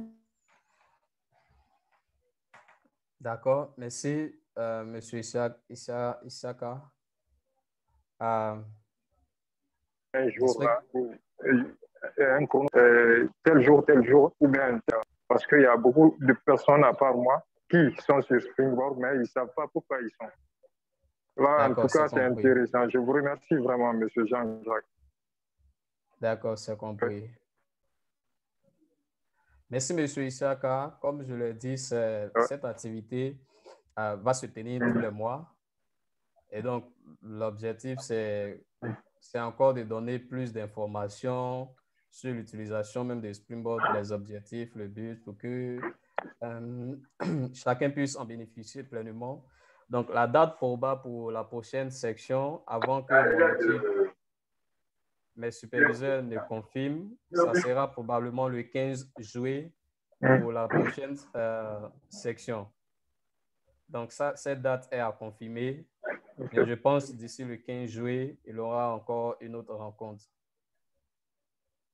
D'accord, merci, Monsieur Isaka. un jour, là, tel jour, ou bien parce qu'il y a beaucoup de personnes à part moi qui sont sur Springboard, mais ils ne savent pas pourquoi ils sont. Là, en tout cas, c'est intéressant. Je vous remercie vraiment, M. Jean-Jacques. D'accord, c'est compris. Merci, M. Isaka. Comme je l'ai dit, cette activité va se tenir tous les mois. Et donc, l'objectif, c'est encore de donner plus d'informations sur l'utilisation même des Springboard, les objectifs, le but, pour que chacun puisse en bénéficier pleinement. Donc, la date probable pour la prochaine section, avant que mon équipe, mes superviseurs ne confirment, ça sera probablement le 15 juillet pour la prochaine section. Donc, cette date est à confirmer. Mais je pense d'ici le 15 juillet, il y aura encore une autre rencontre.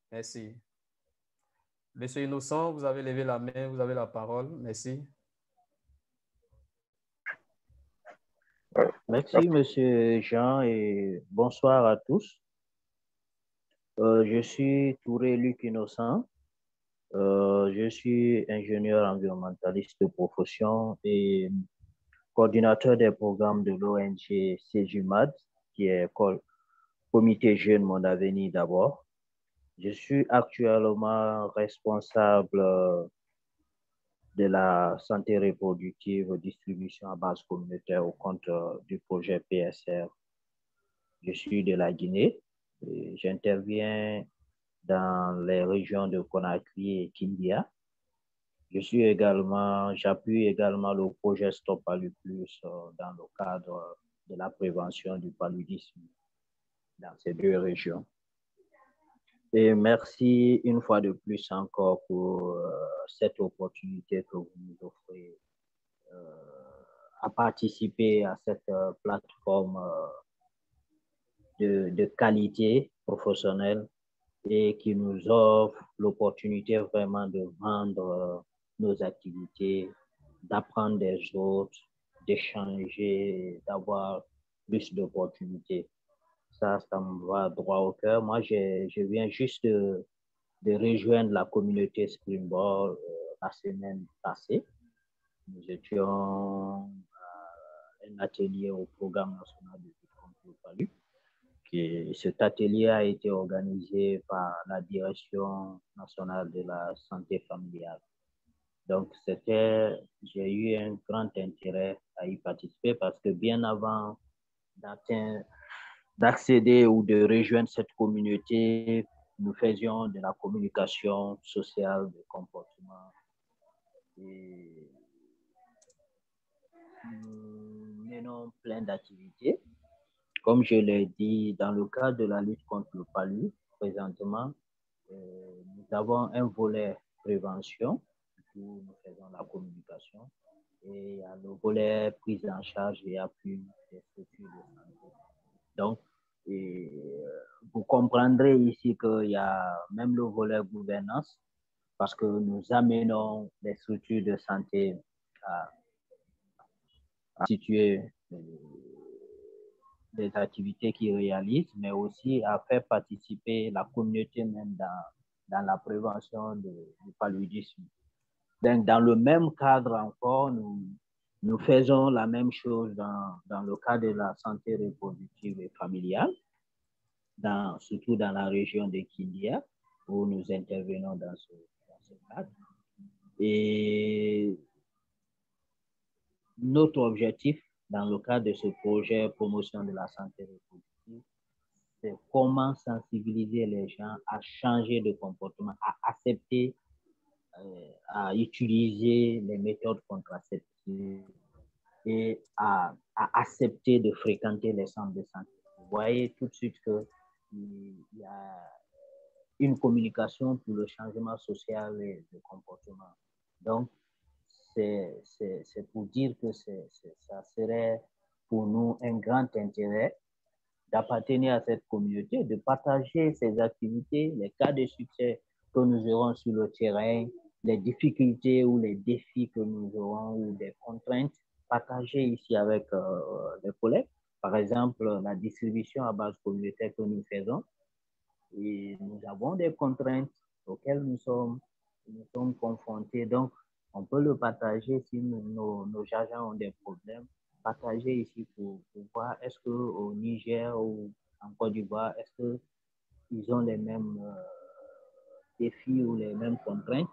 Merci. Monsieur Innocent, vous avez levé la main, vous avez la parole. Merci. Merci, Monsieur Jean, et bonsoir à tous. Je suis Touré-Luc Innocent. Je suis ingénieur environnementaliste de profession et coordinateur des programmes de l'ONG CEJUMAD, qui est Comité Jeune Mon Avenir d'abord. Je suis actuellement responsable de la santé reproductive, distribution à base communautaire au compte du projet PSR. Je suis de la Guinée. J'interviens dans les régions de Conakry et Kindia. J'appuie également le projet Stop Paludisme dans le cadre de la prévention du paludisme dans ces deux régions. Et merci une fois de plus encore pour cette opportunité que vous nous offrez à participer à cette plateforme de qualité professionnelle et qui nous offre l'opportunité vraiment de vendre nos activités, d'apprendre des autres, d'échanger, d'avoir plus d'opportunités. Ça me va droit au cœur. Moi, je viens juste de rejoindre la communauté Springboard la semaine passée. Nous étions à un atelier au programme national de lutte contre le paludisme. Cet atelier a été organisé par la Direction nationale de la santé familiale. Donc, j'ai eu un grand intérêt à y participer parce que bien avant d'accéder ou de rejoindre cette communauté, nous faisions de la communication sociale, de comportement. Et nous menons plein d'activités. Comme je l'ai dit, dans le cadre de la lutte contre le paludisme, présentement, nous avons un volet prévention, où nous faisons la communication, et il y a le volet prise en charge et appui des structures de santé. Donc, vous comprendrez ici qu'il y a même le volet gouvernance, parce que nous amenons les structures de santé à situer des activités qu'ils réalisent, mais aussi à faire participer la communauté même dans la prévention du paludisme. Donc, dans le même cadre encore, nous faisons la même chose dans le cadre de la santé reproductive et familiale, surtout dans la région de Kindia, où nous intervenons dans ce cadre. Et notre objectif dans le cadre de ce projet promotion de la santé reproductive, c'est comment sensibiliser les gens à changer de comportement, à accepter, à utiliser les méthodes contraceptives et à accepter de fréquenter les centres de santé. Vous voyez tout de suite qu'il y a une communication pour le changement social et de comportement. Donc, c'est pour dire que ça serait pour nous un grand intérêt d'appartenir à cette communauté, de partager ces activités, les cas de succès que nous aurons sur le terrain, les difficultés ou les défis que nous aurons ou des contraintes partagées ici avec les collègues. Par exemple, la distribution à base communautaire que nous faisons. Et nous avons des contraintes auxquelles nous sommes confrontés. Donc, on peut le partager si nos agents ont des problèmes. Partager ici pour voir est-ce qu'au Niger ou en Côte d'Ivoire, est-ce qu'ils ont les mêmes défis ou les mêmes contraintes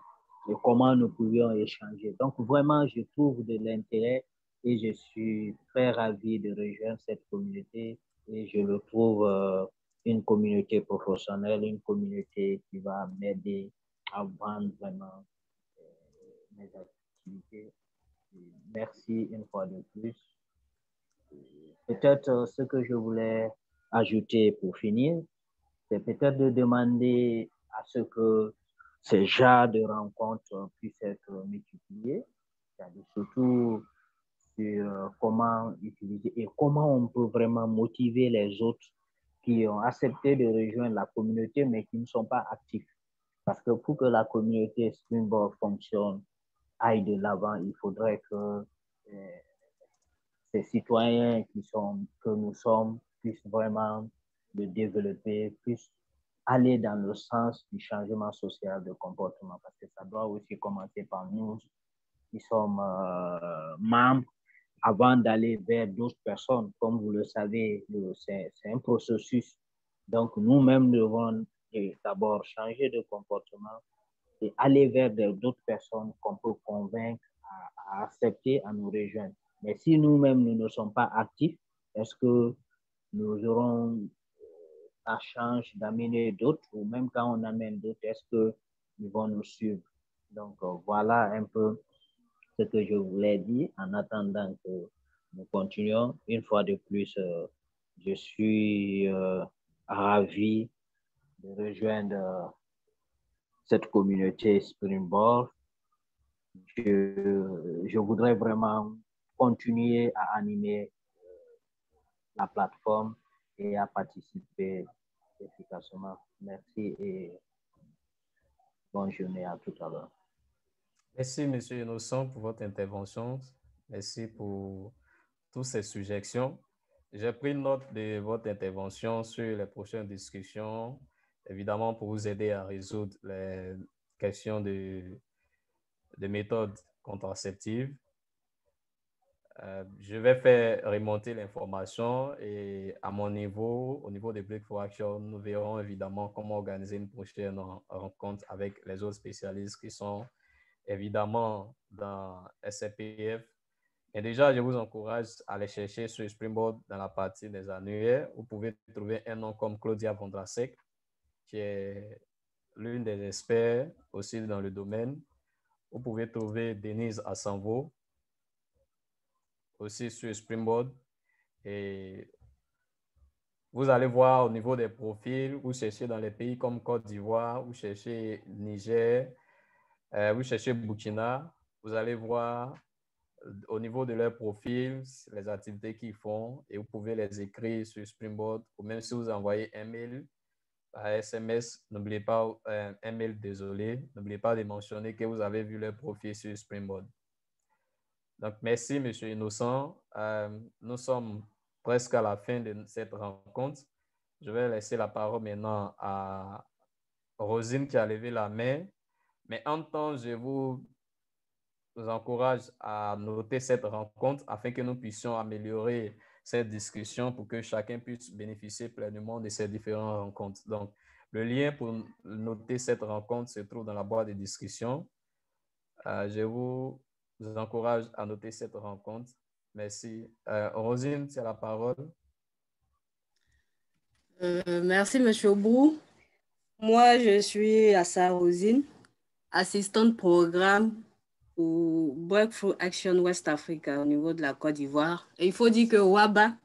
et comment nous pourrions échanger. Donc, vraiment, je trouve de l'intérêt et je suis très ravi de rejoindre cette communauté et je le trouve une communauté professionnelle, une communauté qui va m'aider à vendre vraiment mes activités. Merci une fois de plus. Peut-être ce que je voulais ajouter pour finir, c'est peut-être de demander à ce que ces genres de rencontres puissent être multipliés, c'est-à-dire surtout sur comment utiliser et comment on peut vraiment motiver les autres qui ont accepté de rejoindre la communauté mais qui ne sont pas actifs. Parce que pour que la communauté Springboard fonctionne, aille de l'avant, il faudrait que ces citoyens que nous sommes puissent vraiment le développer, puissent aller dans le sens du changement social de comportement, parce que ça doit aussi commencer par nous qui sommes membres avant d'aller vers d'autres personnes. Comme vous le savez, c'est un processus. Donc, nous-mêmes devons d'abord changer de comportement et aller vers d'autres personnes qu'on peut convaincre à accepter, à nous rejoindre. Mais si nous-mêmes, nous ne sommes pas actifs, est-ce que nous aurons la chance d'amener d'autres, ou même quand on amène d'autres, est-ce qu'ils vont nous suivre? Donc, voilà un peu ce que je voulais dire en attendant que nous continuons. Une fois de plus, je suis ravi de rejoindre cette communauté Springboard. Je voudrais vraiment continuer à animer la plateforme et à participer efficacement. Merci et bonne journée à tout à l'heure. Merci, M. Innocent, pour votre intervention. Merci pour toutes ces suggestions. J'ai pris note de votre intervention sur les prochaines discussions, évidemment pour vous aider à résoudre les questions de méthodes contraceptives. Je vais faire remonter l'information et à mon niveau, au niveau de Break for Action, nous verrons évidemment comment organiser une prochaine rencontre avec les autres spécialistes qui sont évidemment dans SCPF. Et déjà, je vous encourage à aller chercher sur Springboard dans la partie des annuaires. Vous pouvez trouver un nom comme Claudia Vondrasek, qui est l'une des experts aussi dans le domaine. Vous pouvez trouver Denise Assanvo, aussi sur Springboard. Et vous allez voir au niveau des profils, vous cherchez dans les pays comme Côte d'Ivoire, vous cherchez Niger, vous cherchez Burkina, vous allez voir au niveau de leur profil, les activités qu'ils font et vous pouvez les écrire sur Springboard ou même si vous envoyez un mail par SMS, n'oubliez pas, un mail, désolé, n'oubliez pas de mentionner que vous avez vu leur profil sur Springboard. Donc, merci, M. Innocent. Nous sommes presque à la fin de cette rencontre. Je vais laisser la parole maintenant à Rosine qui a levé la main. Mais en temps, je vous encourage à noter cette rencontre afin que nous puissions améliorer cette discussion pour que chacun puisse bénéficier pleinement de ces différentes rencontres. Donc, le lien pour noter cette rencontre se trouve dans la boîte de discussion. Je vous encourage à noter cette rencontre. Merci. Rosine, tu as la parole. Merci, M. Brou. Moi, je suis Assa Rosine, assistante programme au Breakthrough Action West Africa au niveau de la Côte d'Ivoire. Et il faut dire que WABA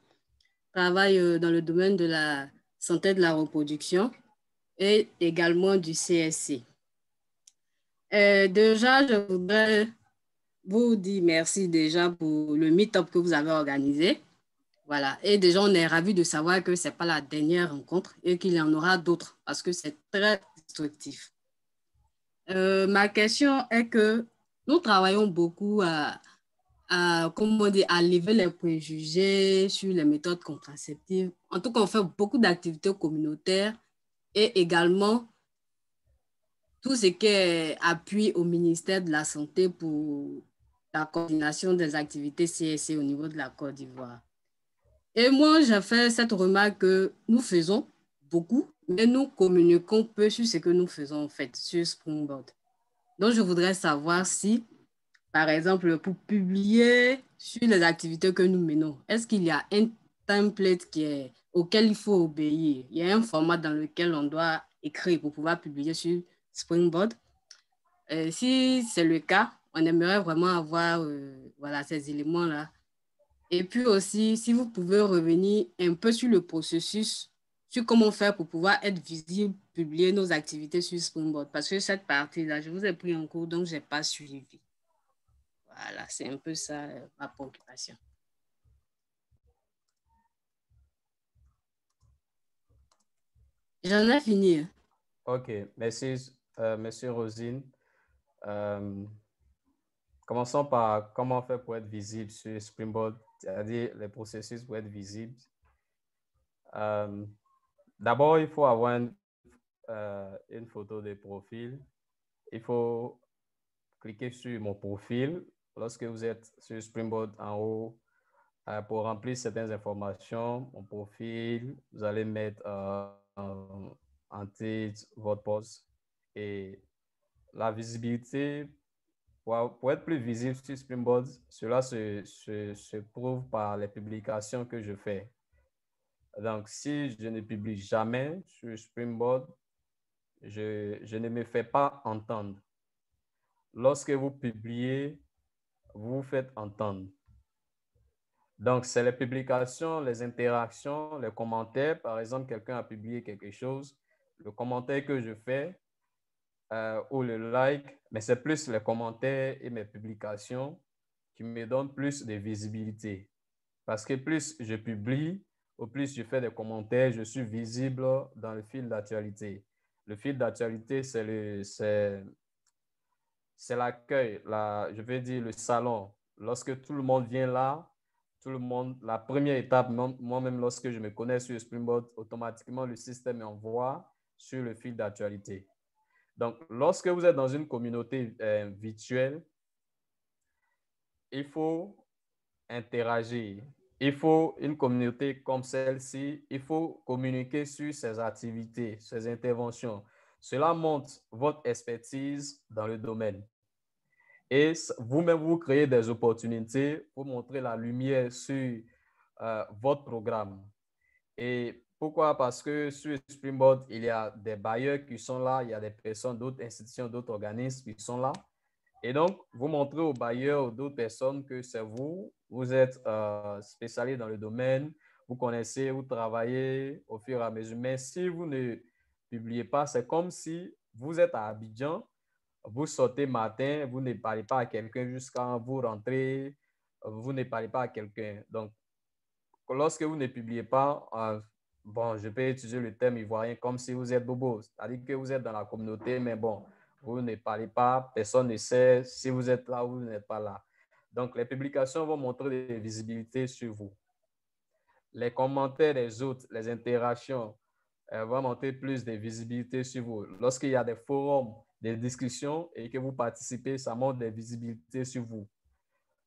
travaille dans le domaine de la santé de la reproduction et également du CSC. Déjà, je voudrais vous dire merci déjà pour le meet-up que vous avez organisé. Voilà. Et déjà, on est ravis de savoir que ce n'est pas la dernière rencontre et qu'il y en aura d'autres parce que c'est très instructif. Ma question est que nous travaillons beaucoup à lever les préjugés sur les méthodes contraceptives. En tout cas, on fait beaucoup d'activités communautaires et également tout ce qui est appui au ministère de la Santé pour la coordination des activités CSC au niveau de la Côte d'Ivoire. Et moi, j'ai fait cette remarque que nous faisons beaucoup, mais nous communiquons peu sur ce que nous faisons en fait sur Springboard. Donc, je voudrais savoir si, par exemple, pour publier sur les activités que nous menons, est-ce qu'il y a un template auquel il faut obéir? Il y a un format dans lequel on doit écrire pour pouvoir publier sur Springboard. Si c'est le cas, on aimerait vraiment avoir voilà, ces éléments-là. Et puis aussi, si vous pouvez revenir un peu sur le processus, sur comment faire pour pouvoir être visible, publier nos activités sur Springboard. Parce que cette partie-là, je vous ai pris en cours, donc je n'ai pas suivi. Voilà, c'est un peu ça ma préoccupation. J'en ai fini. OK, merci, Monsieur Rosine. Commençons par comment faire pour être visible sur Springboard, c'est-à-dire les processus pour être visible. D'abord, il faut avoir une photo de profil. Il faut cliquer sur mon profil lorsque vous êtes sur Springboard en haut pour remplir certaines informations. Mon profil, vous allez mettre en titre votre poste et la visibilité. Pour être plus visible sur Springboard, cela se prouve par les publications que je fais. Donc, si je ne publie jamais sur Springboard, je ne me fais pas entendre. Lorsque vous publiez, vous vous faites entendre. Donc, c'est les publications, les interactions, les commentaires. Par exemple, quelqu'un a publié quelque chose. Le commentaire que je fais ou le like, mais c'est plus les commentaires et mes publications qui me donnent plus de visibilité. Parce que plus je publie, ou plus je fais des commentaires, je suis visible dans le fil d'actualité. Le fil d'actualité, c'est l'accueil, je vais dire le salon. Lorsque tout le monde vient là, tout le monde, la première étape, moi-même, lorsque je me connais sur Springboard, automatiquement, le système m'envoie sur le fil d'actualité. Donc, lorsque vous êtes dans une communauté virtuelle, il faut interagir. Il faut une communauté comme celle-ci. Il faut communiquer sur ses activités, ses interventions. Cela montre votre expertise dans le domaine. Et vous-même, vous créez des opportunités pour montrer la lumière sur votre programme. Et pourquoi? Parce que sur Springboard, il y a des bailleurs qui sont là, il y a des personnes, d'autres institutions, d'autres organismes qui sont là. Et donc, vous montrez aux bailleurs ou d'autres personnes que c'est vous, vous êtes spécialisé dans le domaine, vous connaissez, vous travaillez au fur et à mesure. Mais si vous ne publiez pas, c'est comme si vous êtes à Abidjan, vous sortez matin, vous ne parlez pas à quelqu'un jusqu'à vous rentrez, vous ne parlez pas à quelqu'un. Donc, lorsque vous ne publiez pas, bon, je peux utiliser le terme ivoirien comme si vous êtes bobo, c'est-à-dire que vous êtes dans la communauté, mais bon, vous ne parlez pas, personne ne sait si vous êtes là ou vous n'êtes pas là. Donc, les publications vont montrer des visibilités sur vous. les commentaires des autres, les interactions, vont monter plus de visibilité sur vous. Lorsqu'il y a des forums, des discussions et que vous participez, ça monte des visibilités sur vous.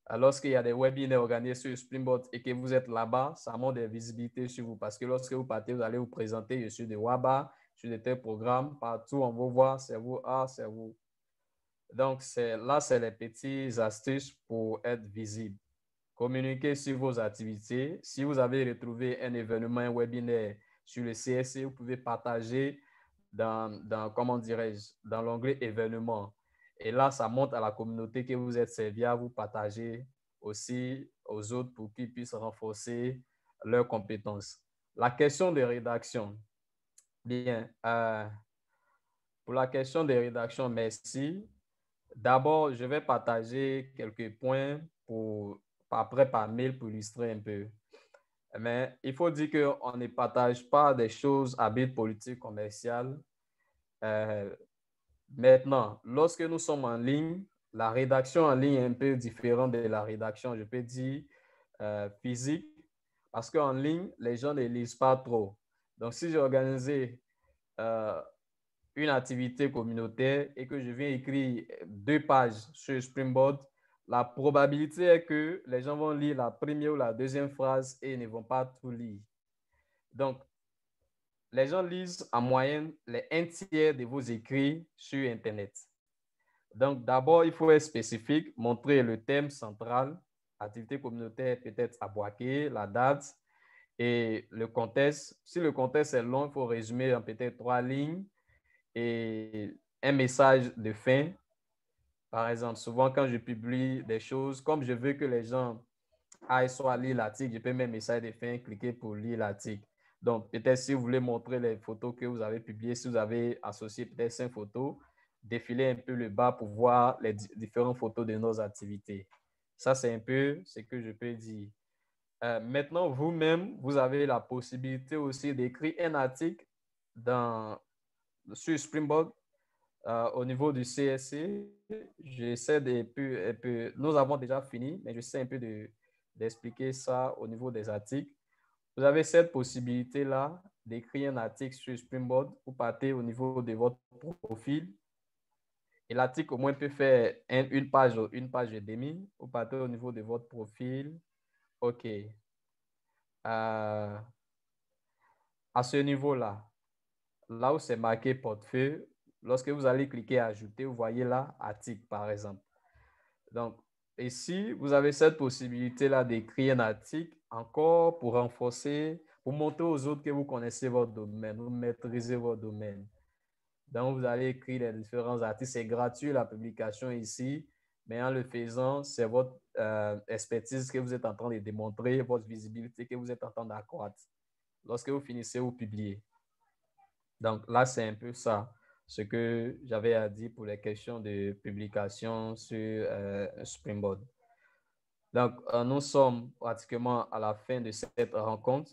Lorsqu'il y a des webinaires organisés sur Springboard et que vous êtes là-bas, ça monte des visibilités sur vous parce que lorsque vous partez, vous allez vous présenter sur des WABA, sur des tels programmes, partout on vous voit, c'est vous, c'est vous. Donc, là, c'est les petites astuces pour être visible. Communiquez sur vos activités. Si vous avez retrouvé un événement, un webinaire sur le CSC, vous pouvez partager comment dirais-je, dans l'onglet événements. Et là, ça montre à la communauté que vous êtes servi à vous partager aussi aux autres pour qu'ils puissent renforcer leurs compétences. La question de rédaction. Bien, pour la question de rédaction, merci. D'abord, je vais partager quelques points après par mail pour illustrer un peu. Mais il faut dire qu'on ne partage pas des choses à but politique commercial. Maintenant, lorsque nous sommes en ligne, la rédaction en ligne est un peu différente de la rédaction, je peux dire, physique, parce qu'en ligne, les gens ne lisent pas trop. Donc, si j'ai organisé une activité communautaire et que je viens écrire 2 pages sur Springboard, la probabilité est que les gens vont lire la première ou la deuxième phrase et ne vont pas tout lire. Donc, les gens lisent en moyenne les 1/3 de vos écrits sur Internet. Donc, d'abord, il faut être spécifique, montrer le thème central, activité communautaire peut-être à Boaké, la date et le contexte. Si le contexte est long, il faut résumer en peut-être 3 lignes et un message de fin. Par exemple, souvent quand je publie des choses, comme je veux que les gens aillent soit lire l'article, je peux mettre un message de fin, cliquer pour lire l'article. Donc, peut-être si vous voulez montrer les photos que vous avez publiées, si vous avez associé peut-être 5 photos, défiler un peu le bas pour voir les différentes photos de nos activités. Ça, c'est un peu ce que je peux dire. Maintenant, vous-même, vous avez la possibilité aussi d'écrire un article sur Springboard au niveau du CSC. J'essaie nous avons déjà fini, mais j'essaie un peu d'expliquer ça au niveau des articles. Vous avez cette possibilité-là d'écrire un article sur Springboard. Vous partez au niveau de votre profil. Et l'article au moins peut faire une page et demie. Vous partez au niveau de votre profil. OK. À ce niveau-là, là où c'est marqué portefeuille, lorsque vous allez cliquer ajouter, vous voyez là article par exemple. Donc, ici, vous avez cette possibilité-là d'écrire un article encore pour renforcer, pour montrer aux autres que vous connaissez votre domaine, vous maîtrisez votre domaine. Donc, vous allez écrire les différents articles. C'est gratuit la publication ici, mais en le faisant, c'est votre expertise que vous êtes en train de démontrer, votre visibilité que vous êtes en train d'accroître. Lorsque vous finissez, vous publiez. Donc, là, c'est un peu ça, ce que j'avais à dire pour les questions de publication sur Springboard. Donc, nous sommes pratiquement à la fin de cette rencontre.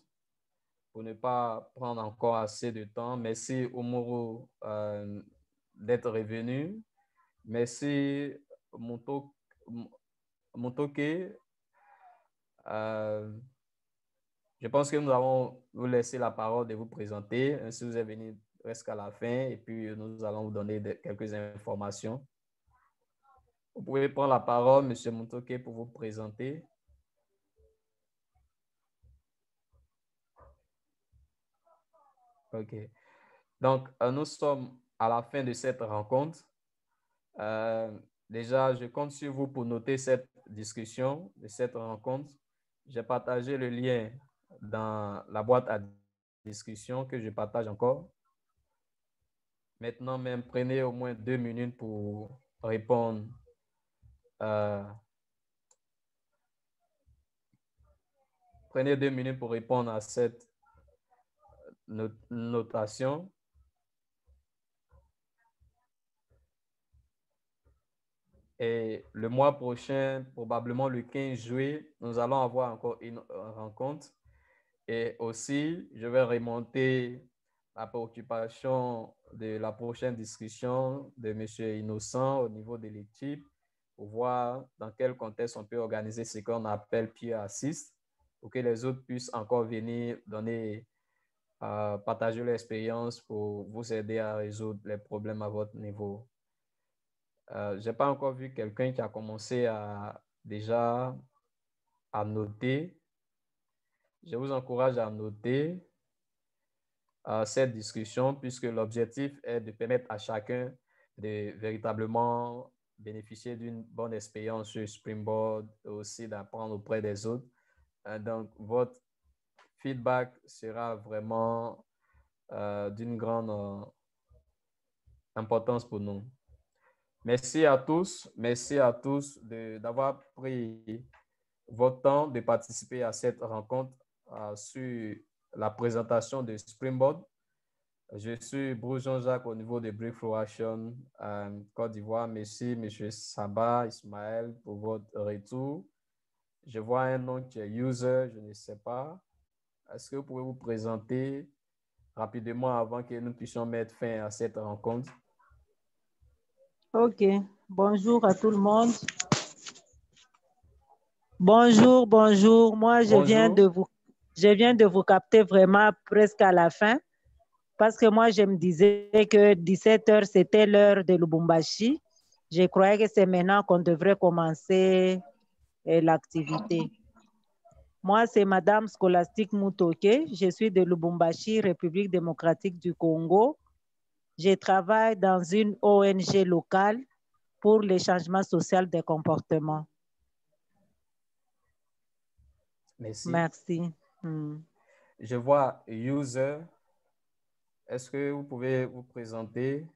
Pour ne pas prendre encore assez de temps, merci Omoro d'être revenu. Merci Montoke. Je pense que nous allons vous laisser la parole de vous présenter. Si vous êtes venu presque à la fin, et puis nous allons vous donner quelques informations. Vous pouvez prendre la parole, M. Montoke, pour vous présenter. OK. Donc, nous sommes à la fin de cette rencontre. Déjà, je compte sur vous pour noter cette discussion de cette rencontre. J'ai partagé le lien dans la boîte à discussion que je partage encore. Maintenant, même, prenez au moins 2 minutes pour répondre. Prenez 2 minutes pour répondre à cette notation. Et le mois prochain, probablement le 15 juillet, nous allons avoir encore une rencontre. Et aussi, je vais remonter la préoccupation de la prochaine discussion de M. Innocent au niveau de l'équipe pour voir dans quel contexte on peut organiser ce qu'on appelle peer assist. pour que les autres puissent encore venir partager leur expérience pour vous aider à résoudre les problèmes à votre niveau. Je n'ai pas encore vu quelqu'un qui a commencé déjà à noter. Je vous encourage à noter cette discussion puisque l'objectif est de permettre à chacun de véritablement bénéficier d'une bonne expérience sur Springboard et aussi d'apprendre auprès des autres. Donc, votre feedback sera vraiment d'une grande importance pour nous. Merci à tous d'avoir pris votre temps de participer à cette rencontre sur la présentation de Springboard. Je suis Bruce Jean-Jacques au niveau de Breakthrough Action Côte d'Ivoire. Merci, M. Sabah Ismaël, pour votre retour. Je vois un nom qui est User, je ne sais pas. Est-ce que vous pouvez vous présenter rapidement avant que nous puissions mettre fin à cette rencontre? OK. Bonjour à tout le monde. Bonjour, bonjour. Moi, je viens de vous capter vraiment presque à la fin parce que moi, je me disais que 17 h, c'était l'heure de Lubumbashi. Je croyais que c'est maintenant qu'on devrait commencer l'activité. Moi, c'est Madame Scholastique Mutoke. Je suis de Lubumbashi, République démocratique du Congo. Je travaille dans une ONG locale pour le changement social des comportements. Merci. Merci. Je vois User. Est-ce que vous pouvez vous présenter?